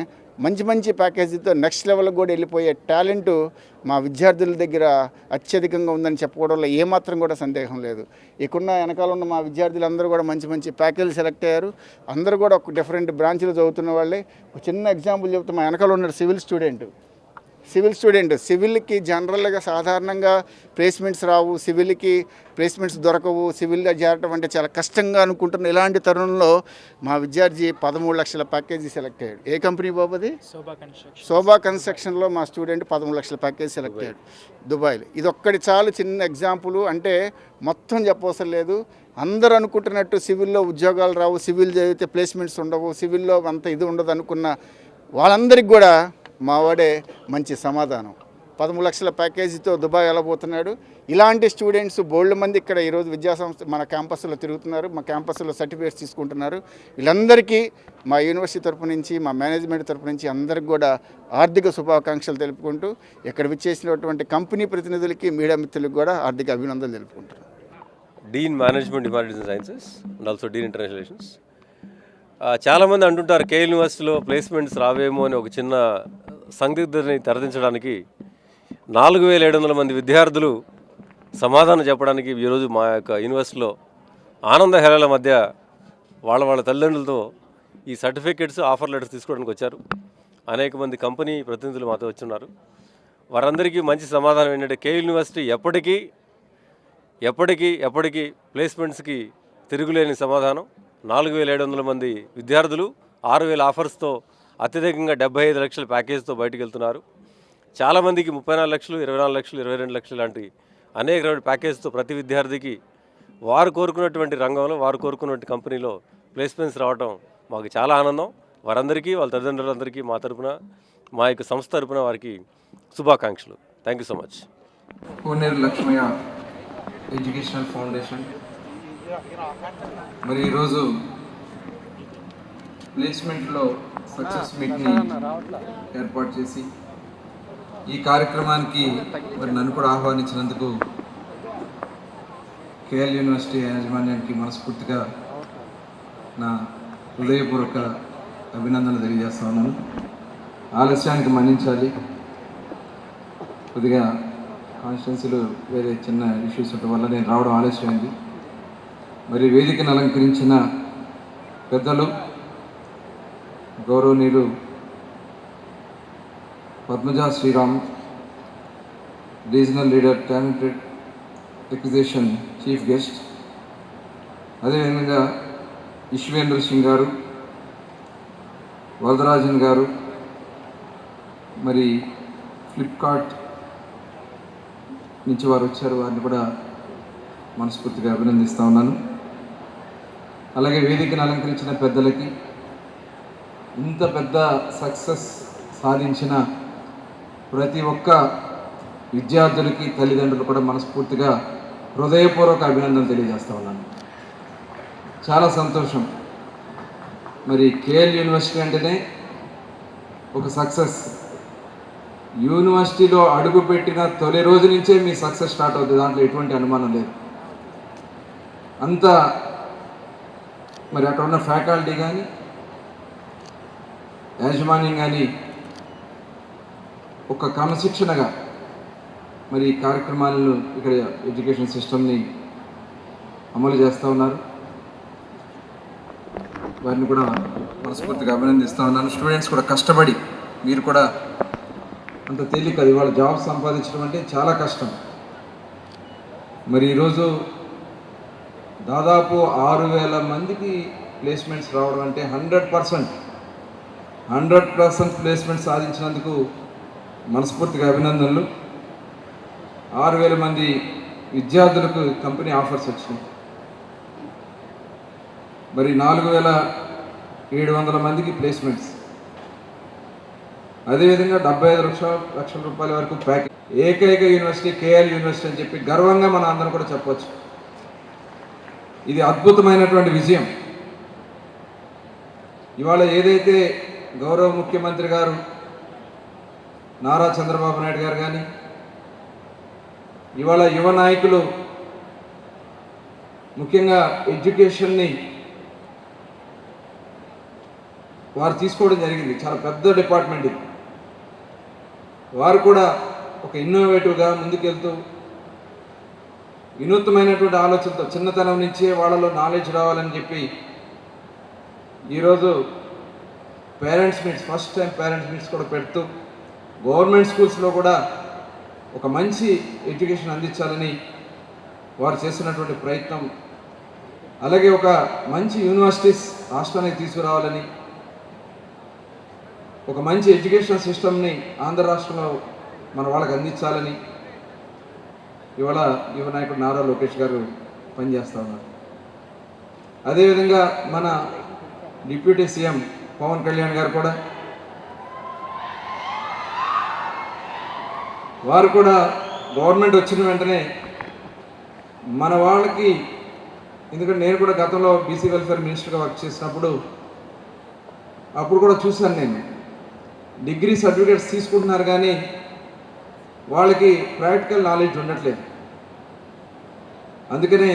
మంచి ప్యాకేజీతో నెక్స్ట్ లెవెల్కి కూడా వెళ్ళిపోయే టాలెంటు మా విద్యార్థుల దగ్గర అత్యధికంగా ఉందని చెప్పుకోవడంలో ఏమాత్రం కూడా సందేహం లేదు. ఇక్కడున్న వెనకాల ఉన్న మా విద్యార్థులందరూ కూడా మంచి ప్యాకేజీలు సెలెక్ట్ అయ్యారు. అందరూ కూడా ఒక డిఫరెంట్ బ్రాంచ్లో చదువుతున్న వాళ్ళే. ఒక చిన్న ఎగ్జాంపుల్ చెప్తే మా వెనకాల ఉన్న సివిల్ స్టూడెంట్ సివిల్కి జనరల్గా సాధారణంగా ప్లేస్మెంట్స్ రావు, సివిల్కి ప్లేస్మెంట్స్ దొరకవు, సివిల్లో చేరటం అంటే చాలా కష్టంగా అనుకుంటున్న ఇలాంటి తరుణంలో మా విద్యార్థి 13 లక్షల ప్యాకేజీ సెలెక్ట్ అయ్యాడు. ఏ కంపెనీ బాబుది? శోభా కన్స్ట్రక్షన్లో మా స్టూడెంట్ 13 లక్షల ప్యాకేజీ సెలెక్ట్ అయ్యాడు దుబాయ్లో. ఇది ఒక్కటి చాలు చిన్న ఎగ్జాంపుల్. అంటే మొత్తం చెప్పవసరం లేదు. అందరూ అనుకుంటున్నట్టు సివిల్లో ఉద్యోగాలు రావు, సివిల్ చదివితే ప్లేస్మెంట్స్ ఉండవు, సివిల్లో అంత ఇది ఉండదు అనుకున్న వాళ్ళందరికీ కూడా మావాడే మంచి సమాధానం. 13 లక్షల ప్యాకేజీతో దుబాయ్ వెళ్ళబోతున్నాడు. ఇలాంటి స్టూడెంట్స్ బోల్డ్ మంది ఇక్కడ ఈరోజు విద్యాసంస్థ మన క్యాంపస్లో తిరుగుతున్నారు, మా క్యాంపస్లో సర్టిఫికేట్స్ తీసుకుంటున్నారు. వీళ్ళందరికీ మా యూనివర్సిటీ తరపు నుంచి, మా మేనేజ్మెంట్ తరపు నుంచి అందరికి కూడా ఆర్థిక శుభాకాంక్షలు తెలుపుకుంటూ ఇక్కడ విచ్చేసినటువంటి కంపెనీ ప్రతినిధులకి, మీడియా మిత్రులకు కూడా ఆర్థిక అభినందనలు తెలుపుకుంటున్నాను. Dean management humanities and sciences and also dean international relations. చాలామంది అంటుంటారు కేఎల్ యూనివర్సిటీలో ప్లేస్మెంట్స్ రావేమో అని. ఒక చిన్న సందిగ్ధతని తెరదించడానికి 4700 మంది విద్యార్థులు సమాధానం చెప్పడానికి ఈరోజు మా యొక్క యూనివర్సిటీలో ఆనందహేళల మధ్య వాళ్ళ తల్లిదండ్రులతో ఈ సర్టిఫికేట్స్, ఆఫర్ లెటర్స్ తీసుకోవడానికి వచ్చారు. అనేక మంది కంపెనీ ప్రతినిధులు మాతో వచ్చున్నారు. వారందరికీ మంచి సమాధానం ఏంటంటే కేఎల్ యూనివర్సిటీ ఎప్పటికీ ప్లేస్మెంట్స్కి తిరుగులేని సమాధానం. 4700 మంది విద్యార్థులు 6000 ఆఫర్స్తో అత్యధికంగా 75 లక్షల ప్యాకేజ్తో బయటకు వెళ్తున్నారు. చాలామందికి 34 లక్షలు, 24 లక్షలు, 22 లక్షలు లాంటి అనేక రకాల ప్యాకేజ్తో ప్రతి విద్యార్థికి వారు కోరుకున్నటువంటి రంగంలో, వారు కోరుకున్నటువంటి కంపెనీలో ప్లేస్మెంట్స్ రావడం మాకు చాలా ఆనందం. వారందరికీ, వాళ్ళ తల్లిదండ్రులందరికీ మా తరపున, మా యొక్క సంస్థ తరపున వారికి శుభాకాంక్షలు. Thank you so much. Koneru Lakshmaiah educational foundation మరి ఈరోజు ప్లేస్మెంట్లో సక్సెస్ మీట్ని ఏర్పాటు చేసి ఈ కార్యక్రమానికి మరి నన్ను కూడా ఆహ్వానించినందుకు కేఎల్ యూనివర్సిటీ యాజమాన్యానికి మనస్ఫూర్తిగా నా హృదయపూర్వక అభినందనలు తెలియజేస్తా ఉన్నాను. ఆలస్యానికి మన్నించాలి, కొద్దిగా కాన్స్టిట్యున్సీలో వేరే చిన్న ఇష్యూస్ ఉండడం వల్ల నేను రావడం ఆలస్యమైంది. మరి వేదికను అలంకరించిన పెద్దలు, గౌరవనీయులు Padmaja Sriram, regional leader, talented acquisition chief guest, అదేవిధంగా విశ్వేంద్ర సింగ్ గారు, వరదరాజన్ గారు, మరి ఫ్లిప్కార్ట్ నుంచి వారు వచ్చారు, వారిని కూడా మనస్ఫూర్తిగా అభినందిస్తూ ఉన్నాను. అలాగే వేదికను అలంకరించిన పెద్దలకి, ఇంత పెద్ద సక్సెస్ సాధించిన ప్రతి ఒక్క విద్యార్థులకి తల్లిదండ్రులు కూడా మనస్ఫూర్తిగా హృదయపూర్వక అభినందనలు తెలియజేస్తా ఉన్నాను. చాలా సంతోషం. మరి కేఎల్ యూనివర్సిటీ అంటేనే ఒక సక్సెస్. యూనివర్సిటీలో అడుగుపెట్టిన తొలి రోజు నుంచే మీ సక్సెస్ స్టార్ట్ అవుతుంది, దాంట్లో ఎటువంటి అనుమానం లేదు. అంతా మరి అక్కడ ఉన్న ఫ్యాకల్టీ కానీ యాజమాన్యం కానీ ఒక క్రమశిక్షణగా మరి ఈ కార్యక్రమాలను ఇక్కడ ఎడ్యుకేషన్ సిస్టమ్ని అమలు చేస్తూ ఉన్నారు. వారిని కూడా మనస్ఫూర్తిగా అభినందిస్తూ ఉన్నాను. స్టూడెంట్స్ కూడా కష్టపడి, మీరు కూడా అంత తేలిక అది, వాళ్ళ జాబ్ సంపాదించడం అంటే చాలా కష్టం. మరి ఈరోజు దాదాపు 6,000 మందికి ప్లేస్మెంట్స్ రావడం అంటే 100% ప్లేస్మెంట్ సాధించినందుకు మనస్ఫూర్తిగా అభినందనలు. 6,000 మంది విద్యార్థులకు కంపెనీ ఆఫర్స్ వచ్చినాయి. మరి 4,700 మందికి ప్లేస్మెంట్స్, అదేవిధంగా 75 లక్షల రూపాయల వరకు ప్యాకేజ్. ఏకైక యూనివర్సిటీ కేఎల్ యూనివర్సిటీ అని చెప్పి గర్వంగా మనం అందరం కూడా చెప్పవచ్చు. ఇది అద్భుతమైనటువంటి విజయం. ఇవాళ ఏదైతే గౌరవ ముఖ్యమంత్రి గారు నారా చంద్రబాబు నాయుడు గారు కానీ, ఇవాళ యువ నాయకులు ముఖ్యంగా ఎడ్యుకేషన్ని వారు తీసుకోవడం జరిగింది. చాలా పెద్ద డిపార్ట్మెంట్ ఇది. వారు కూడా ఒక ఇన్నోవేటివ్గా ముందుకెళ్తూ వినూత్నమైనటువంటి ఆలోచనతో చిన్నతనం నుంచే వాళ్ళలో నాలెడ్జ్ రావాలని చెప్పి ఈరోజు parents meets, first time parents meets కూడా పెడుతూ గవర్నమెంట్ స్కూల్స్లో కూడా ఒక మంచి ఎడ్యుకేషన్ అందించాలని వారు చేస్తున్నటువంటి ప్రయత్నం, అలాగే ఒక మంచి యూనివర్సిటీస్ రాష్ట్రానికి తీసుకురావాలని, ఒక మంచి ఎడ్యుకేషన్ సిస్టమ్ని ఆంధ్ర రాష్ట్రంలో మన వాళ్ళకి అందించాలని ఇవాళ యువ నాయకుడు నారా లోకేష్ గారు పనిచేస్తూ ఉన్నారు. అదేవిధంగా మన డిప్యూటీ సీఎం పవన్ కళ్యాణ్ గారు కూడా వారు కూడా గవర్నమెంట్ వచ్చిన వెంటనే మన వాళ్ళకి, ఎందుకంటే నేను కూడా గతంలో బీసీ వెల్ఫేర్ మినిస్టర్గా వర్క్ చేసినప్పుడు అప్పుడు కూడా చూశాను. నేను డిగ్రీ సర్టిఫికేట్స్ తీసుకుంటున్నారు కానీ వాళ్ళకి ప్రాక్టికల్ నాలెడ్జ్ ఉండట్లేదు. అందుకనే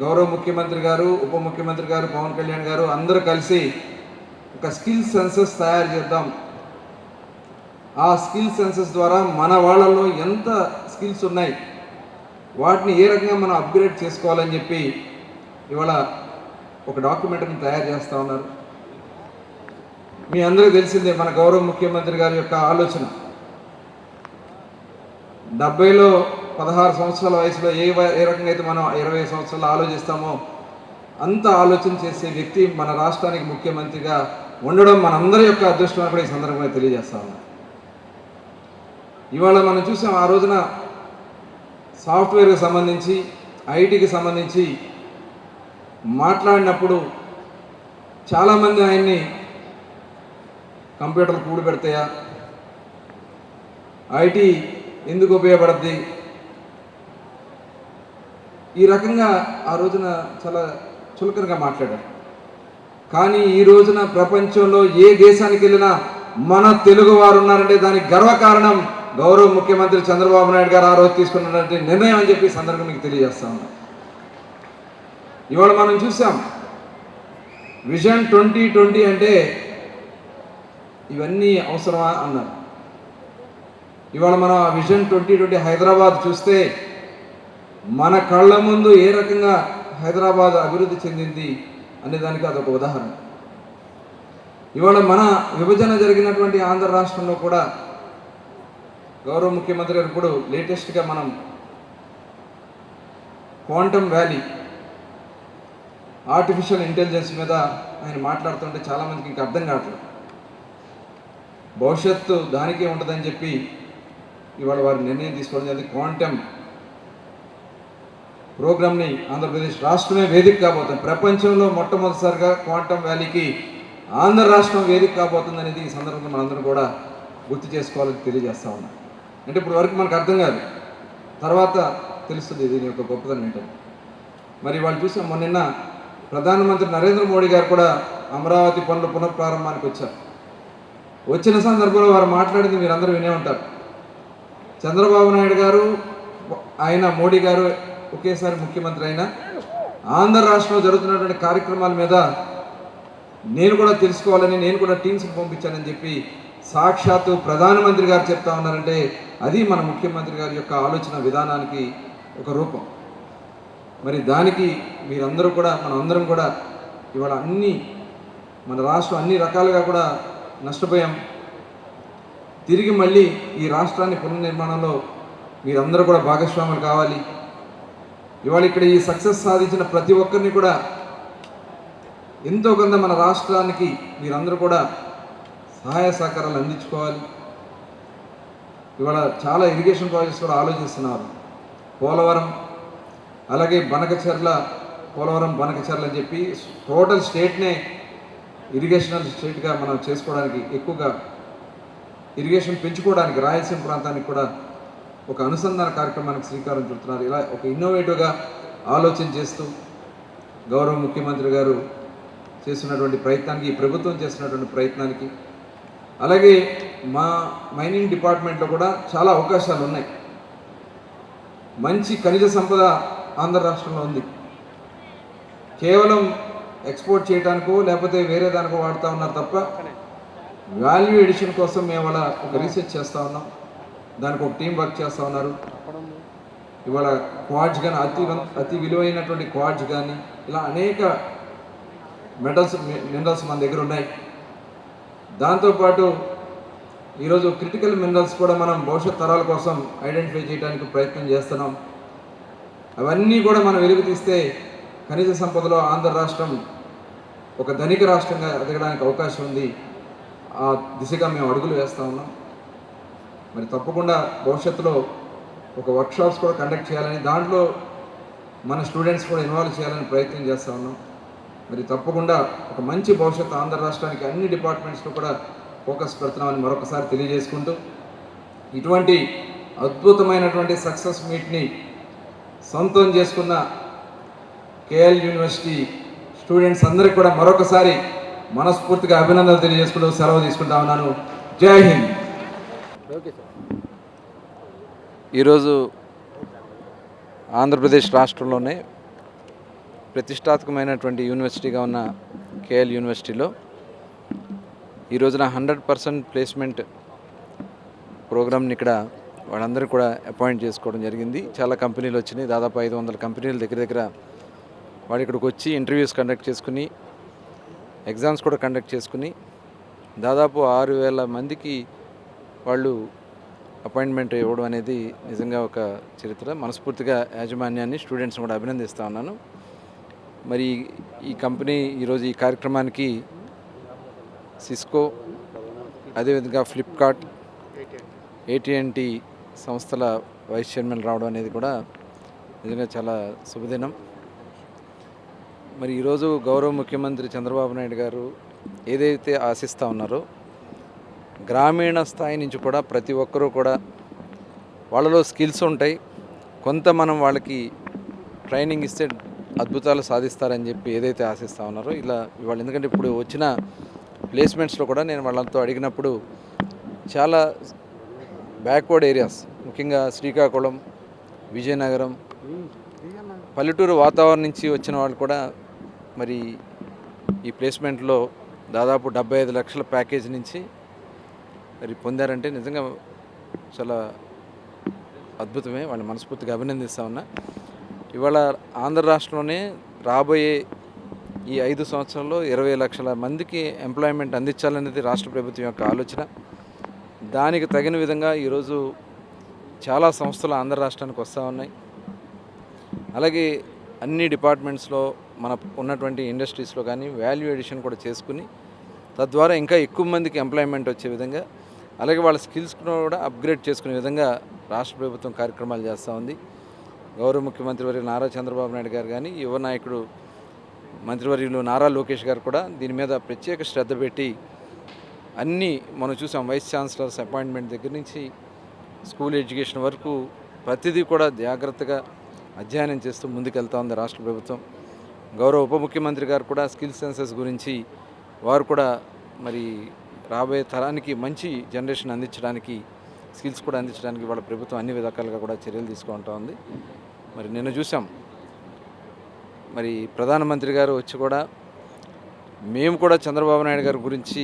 గౌరవ ముఖ్యమంత్రి గారు, ఉప ముఖ్యమంత్రి గారు, పవన్ కళ్యాణ్ గారు అందరూ కలిసి ఒక స్కిల్ సెన్సస్ తయారు చేద్దాం. ఆ స్కిల్ సెన్సస్ ద్వారా మన వాళ్ళలో ఎంత స్కిల్స్ ఉన్నాయి, వాటిని ఏ రకంగా మనం అప్గ్రేడ్ చేసుకోవాలని చెప్పి ఇవాళ ఒక డాక్యుమెంటరీని తయారు చేస్తూ ఉన్నారు. మీ అందరికీ తెలిసిందే మన గౌరవ ముఖ్యమంత్రి గారి యొక్క ఆలోచన. 70లో 16 సంవత్సరాల వయసులో ఏ రకంగా అయితే మనం 20 సంవత్సరాలు ఆలోచిస్తామో అంత ఆలోచన చేసే వ్యక్తి మన రాష్ట్రానికి ముఖ్యమంత్రిగా ఉండడం మనందరి యొక్క అదృష్టం కూడా ఈ సందర్భంగా తెలియజేస్తా ఉన్నాం. ఇవాళ మనం చూసాం, ఆ రోజున సాఫ్ట్వేర్కి సంబంధించి, ఐటీకి సంబంధించి మాట్లాడినప్పుడు చాలామంది ఆయన్ని కంప్యూటర్లు కూడి పెడతాయా, ఐటీ ఎందుకు ఉపయోగపడుద్ది, ఈ రకంగా ఆ రోజున చాలా చులకనగా మాట్లాడారు. కానీ ఈ రోజున ప్రపంచంలో ఏ దేశానికి వెళ్ళినా మన తెలుగు వారు ఉన్నారంటే దానికి గర్వకారణం గౌరవ ముఖ్యమంత్రి చంద్రబాబు నాయుడు గారు ఆ రోజు తీసుకున్నటువంటి నిర్ణయం అని చెప్పి సందర్భం మీకు తెలియజేస్తా ఉన్నాం. ఇవాళ మనం చూసాం విజన్ 2020 అంటే ఇవన్నీ అవసరమా అన్నారు. ఇవాళ మనం ఆ విజన్ 2020 హైదరాబాద్ చూస్తే మన కళ్ళ ముందు ఏ రకంగా హైదరాబాద్ అభివృద్ధి చెందింది అనే దానికి అదొక ఉదాహరణ. ఇవాళ మన విభజన జరిగినటువంటి ఆంధ్ర రాష్ట్రంలో కూడా గౌరవ ముఖ్యమంత్రి గారు ఇప్పుడు లేటెస్ట్గా మనం క్వాంటమ్ వ్యాలీ, ఆర్టిఫిషియల్ ఇంటెలిజెన్స్ మీద ఆయన మాట్లాడుతుంటే చాలామందికి ఇంకా అర్థం కావట్లేదు. భవిష్యత్తు దానికే ఉంటుందని చెప్పి ఇవాళ వారు నిర్ణయం తీసుకోవడం జరిగింది. క్వాంటమ్ ప్రోగ్రామ్ని ఆంధ్రప్రదేశ్ రాష్ట్రమే వేదిక కాబోతుంది. ప్రపంచంలో మొట్టమొదటిసారిగా క్వాంటమ్ వ్యాలీకి ఆంధ్ర రాష్ట్రం వేదిక కాబోతుంది అనేది ఈ సందర్భంగా మనందరం కూడా గుర్తు చేసుకోవాలని తెలియజేస్తా ఉన్నాం. అంటే ఇప్పుడు వరకు మనకు అర్థం కాదు, తర్వాత తెలుస్తుంది దీని యొక్క గొప్పతనం ఏంటో. మరి వాళ్ళు చూసాం, మొన్న ప్రధానమంత్రి నరేంద్ర మోడీ గారు కూడా అమరావతి పనుల పునఃప్రారంభానికి వచ్చారు. వచ్చిన సందర్భంలో వారు మాట్లాడింది మీరందరూ వినే ఉంటారు. చంద్రబాబు నాయుడు గారు ఆయన మోడీ గారు ఒకేసారి ముఖ్యమంత్రి అయినా ఆంధ్ర రాష్ట్రంలో జరుగుతున్నటువంటి కార్యక్రమాల మీద నేను కూడా తెలుసుకోవాలని నేను కూడా టీమ్స్కి పంపించానని చెప్పి సాక్షాత్తు ప్రధానమంత్రి గారు చెప్తా ఉన్నారంటే అది మన ముఖ్యమంత్రి గారి యొక్క ఆలోచన విధానానికి ఒక రూపం. మరి దానికి మీరందరూ కూడా మనందరం కూడా ఇవాళ మన రాష్ట్రం అన్ని రకాలుగా కూడా నష్టపోయాం. తిరిగి మళ్ళీ ఈ రాష్ట్రాన్ని పునర్నిర్మాణంలో మీరందరూ కూడా భాగస్వాములు కావాలి. ఇవాళ ఇక్కడ ఈ సక్సెస్ సాధించిన ప్రతి ఒక్కరిని కూడా ఎంతో కొంత మన రాష్ట్రానికి మీరందరూ కూడా సహాయ సహకారాలు అందించుకోవాలి. ఇవాళ చాలా ఇరిగేషన్ ప్రాజెక్ట్స్ కూడా ఆలోచిస్తున్నారు. పోలవరం, అలాగే పోలవరం బనకచెర్ల అని చెప్పి టోటల్ స్టేట్నే ఇరిగేషనల్ స్టేట్గా మనం చేసుకోవడానికి, ఎక్కువగా ఇరిగేషన్ పెంచుకోవడానికి రాయలసీమ ప్రాంతానికి కూడా ఒక అనుసంధాన కార్యక్రమానికి శ్రీకారం చుడుతున్నారు. ఇలా ఒక ఇన్నోవేటివ్గా ఆలోచన చేస్తూ గౌరవ ముఖ్యమంత్రి గారు చేస్తున్నటువంటి ప్రయత్నానికి, ఈ ప్రభుత్వం చేస్తున్నటువంటి ప్రయత్నానికి, అలాగే మా మైనింగ్ డిపార్ట్మెంట్లో కూడా చాలా అవకాశాలు ఉన్నాయి. మంచి ఖనిజ సంపద ఆంధ్ర రాష్ట్రంలో ఉంది. కేవలం ఎక్స్పోర్ట్ చేయడానికో లేకపోతే వేరే దానికో వాడుతూ ఉన్నారు తప్ప వాల్యూ ఎడిషన్ కోసం మేము అలా ఒక రీసెర్చ్ చేస్తూ ఉన్నాం. దానికి ఒక టీం వర్క్ చేస్తూ ఉన్నారు. ఇవాళ క్వాడ్స్ కానీ అతి విలువైనటువంటి క్వాడ్స్ కానీ ఇలా అనేక మినరల్స్ మన దగ్గర ఉన్నాయి. దాంతోపాటు ఈరోజు క్రిటికల్ మినరల్స్ కూడా మనం భవిష్యత్ తరాల కోసం ఐడెంటిఫై చేయడానికి ప్రయత్నం చేస్తున్నాం. అవన్నీ కూడా మనం వెలుగు తీస్తే ఖనిజ సంపదలో ఆంధ్ర రాష్ట్రం ఒక ధనిక రాష్ట్రంగా ఎదగడానికి అవకాశం ఉంది. ఆ దిశగా మేము అడుగులు వేస్తూ ఉన్నాం. మరి తప్పకుండా భవిష్యత్తులో ఒక వర్క్షాప్స్ కూడా కండక్ట్ చేయాలని, దాంట్లో మన స్టూడెంట్స్ కూడా ఇన్వాల్వ్ చేయాలని ప్రయత్నం చేస్తూ ఉన్నాం. మరి తప్పకుండా ఒక మంచి భవిష్యత్తు ఆంధ్ర రాష్ట్రానికి అన్ని డిపార్ట్మెంట్స్లో కూడా ఫోకస్ పెడుతున్నామని మరొకసారి తెలియజేసుకుంటూ, ఇటువంటి అద్భుతమైనటువంటి సక్సెస్ మీట్ని సొంతం చేసుకున్న కేఎల్ యూనివర్సిటీ స్టూడెంట్స్ అందరికీ కూడా మరొకసారి మనస్ఫూర్తిగా అభినందనలు తెలియజేసుకుంటూ సెలవు తీసుకుంటా ఉన్నాను. జై హింద్. ఈరోజు ఆంధ్రప్రదేశ్ రాష్ట్రంలోనే ప్రతిష్టాత్మకమైనటువంటి యూనివర్సిటీగా ఉన్న కేఎల్ యూనివర్సిటీలో ఈ రోజున 100% ప్లేస్మెంట్ ప్రోగ్రామ్ని ఇక్కడ వాళ్ళందరూ కూడా అపాయింట్ చేసుకోవడం జరిగింది. చాలా కంపెనీలు వచ్చినాయి. దాదాపు 500 కంపెనీలు దగ్గర వాళ్ళు ఇక్కడికి వచ్చి ఇంటర్వ్యూస్ కండక్ట్ చేసుకుని, ఎగ్జామ్స్ కూడా కండక్ట్ చేసుకుని దాదాపు 6,000 మందికి వాళ్ళు అపాయింట్మెంట్ ఇవ్వడం అనేది నిజంగా ఒక చరిత్ర. మనస్ఫూర్తిగా యాజమాన్యాన్ని, స్టూడెంట్స్ని కూడా అభినందిస్తూ ఉన్నాను. మరి ఈ కంపెనీ ఈరోజు ఈ కార్యక్రమానికి సిస్కో, అదేవిధంగా ఫ్లిప్కార్ట్, AT&T సంస్థల వైస్ చైర్మన్ రావడం అనేది కూడా నిజంగా చాలా శుభదినం. మరి ఈరోజు గౌరవ ముఖ్యమంత్రి చంద్రబాబు నాయుడు గారు ఏదైతే ఆశిస్తూ ఉన్నారో, గ్రామీణ స్థాయి నుంచి కూడా ప్రతి ఒక్కరూ కూడా వాళ్ళలో స్కిల్స్ ఉంటాయి, కొంత మనం వాళ్ళకి ట్రైనింగ్ ఇస్తే అద్భుతాలు సాధిస్తారని చెప్పి ఏదైతే ఆశిస్తూ ఉన్నారో ఇలా ఇవాళ, ఎందుకంటే ఇప్పుడు వచ్చిన ప్లేస్మెంట్స్లో కూడా నేను వాళ్ళతో అడిగినప్పుడు చాలా బ్యాక్వర్డ్ ఏరియాస్, ముఖ్యంగా శ్రీకాకుళం, విజయనగరం, పల్లెటూరు వాతావరణం నుంచి వచ్చిన వాళ్ళు కూడా మరి ఈ ప్లేస్మెంట్లో దాదాపు 75 లక్షల ప్యాకేజ్ నుంచి మరి పొందారంటే నిజంగా చాలా అద్భుతమే. వాళ్ళని మనస్ఫూర్తిగా అభినందిస్తూ ఉన్నా. ఇవాళ ఆంధ్ర రాష్ట్రంలోనే రాబోయే ఈ 5 సంవత్సరాల్లో 20 లక్షల మందికి ఎంప్లాయ్మెంట్ అందించాలనేది రాష్ట్ర ప్రభుత్వం యొక్క ఆలోచన. దానికి తగిన విధంగా ఈరోజు చాలా సంస్థలు ఆంధ్ర రాష్ట్రానికి వస్తూ ఉన్నాయి. అలాగే అన్ని డిపార్ట్మెంట్స్లో మన ఉన్నటువంటి ఇండస్ట్రీస్లో కానీ వాల్యూ ఎడిషన్ కూడా చేసుకుని తద్వారా ఇంకా ఎక్కువ మందికి ఎంప్లాయ్మెంట్ వచ్చే విధంగా, అలాగే వాళ్ళ స్కిల్స్ కూడా అప్గ్రేడ్ చేసుకునే విధంగా రాష్ట్ర ప్రభుత్వం కార్యక్రమాలు చేస్తూ ఉంది. గౌరవ ముఖ్యమంత్రి వర్యులు నారా చంద్రబాబు నాయుడు గారు కానీ, యువ నాయకుడు మంత్రివర్యులు నారా లోకేష్ గారు కూడా దీని మీద ప్రత్యేక శ్రద్ధ పెట్టి అన్నీ మనం చూసాం. వైస్ ఛాన్సలర్స్ అపాయింట్మెంట్ దగ్గర నుంచి స్కూల్ ఎడ్యుకేషన్ వరకు ప్రతిదీ కూడా జాగ్రత్తగా అధ్యయనం చేస్తూ ముందుకెళ్తా ఉంది రాష్ట్ర ప్రభుత్వం. గౌరవ ఉప ముఖ్యమంత్రి గారు కూడా స్కిల్ సెన్సెస్ గురించి వారు కూడా మరి రాబోయే తరానికి మంచి జనరేషన్ అందించడానికి, స్కిల్స్ కూడా అందించడానికి వాళ్ళ ప్రభుత్వం అన్ని విధాలుగా కూడా చర్యలు తీసుకుంటూ ఉంది. మరి నిన్న చూసాం, మరి ప్రధానమంత్రి గారు వచ్చి కూడా మేము కూడా చంద్రబాబు నాయుడు గారి గురించి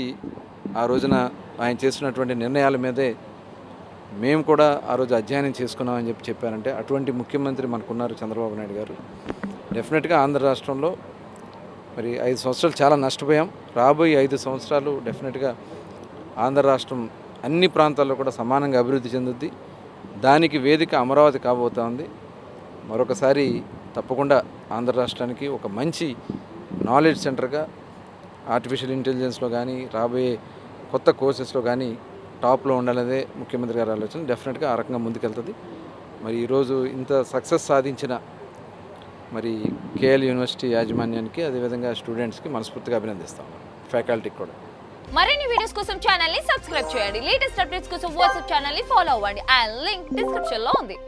ఆ రోజున ఆయన చేసినటువంటి నిర్ణయాల మీదే మేము కూడా ఆ రోజు అధ్యయనం చేసుకున్నామని చెప్పారంటే అటువంటి ముఖ్యమంత్రి మనకున్నారు చంద్రబాబు నాయుడు గారు. డెఫినెట్గా ఆంధ్ర రాష్ట్రంలో మరి 5 సంవత్సరాలు చాలా నష్టపోయాం. రాబోయే 5 సంవత్సరాలు డెఫినెట్గా ఆంధ్ర రాష్ట్రం అన్ని ప్రాంతాల్లో కూడా సమానంగా అభివృద్ధి చెందుద్ది. దానికి వేదిక అమరావతి కాబోతా ఉంది. మరొకసారి తప్పకుండా ఆంధ్ర రాష్ట్రానికి ఒక మంచి నాలెడ్జ్ సెంటర్గా ఆర్టిఫిషియల్ ఇంటెలిజెన్స్లో కానీ రాబోయే కొత్త కోర్సెస్లో కానీ టాప్లో ఉండాలనేదే ముఖ్యమంత్రి గారి ఆలోచన. డెఫినెట్గా ఆ రకంగా ముందుకెళ్తుంది. మరి ఈరోజు ఇంత సక్సెస్ సాధించిన మరి కేఎల్ యూనివర్సిటీ యాజమాన్యానికి, అదేవిధంగా స్టూడెంట్స్కి మనస్ఫూర్తిగా అభినందిస్తాం, ఫ్యాకల్టీకి కూడా. మరిన్ని వీడియోస్ కోసం ఛానల్ ని సబ్స్క్రైబ్ చేయండి. లేటెస్ట్ అప్డేట్స్ కోసం వాట్సాప్ ఛానల్ ని ఫాలో అవ్వండి. అండ్ లింక్ డిస్క్రిప్షన్ లో ఉంది.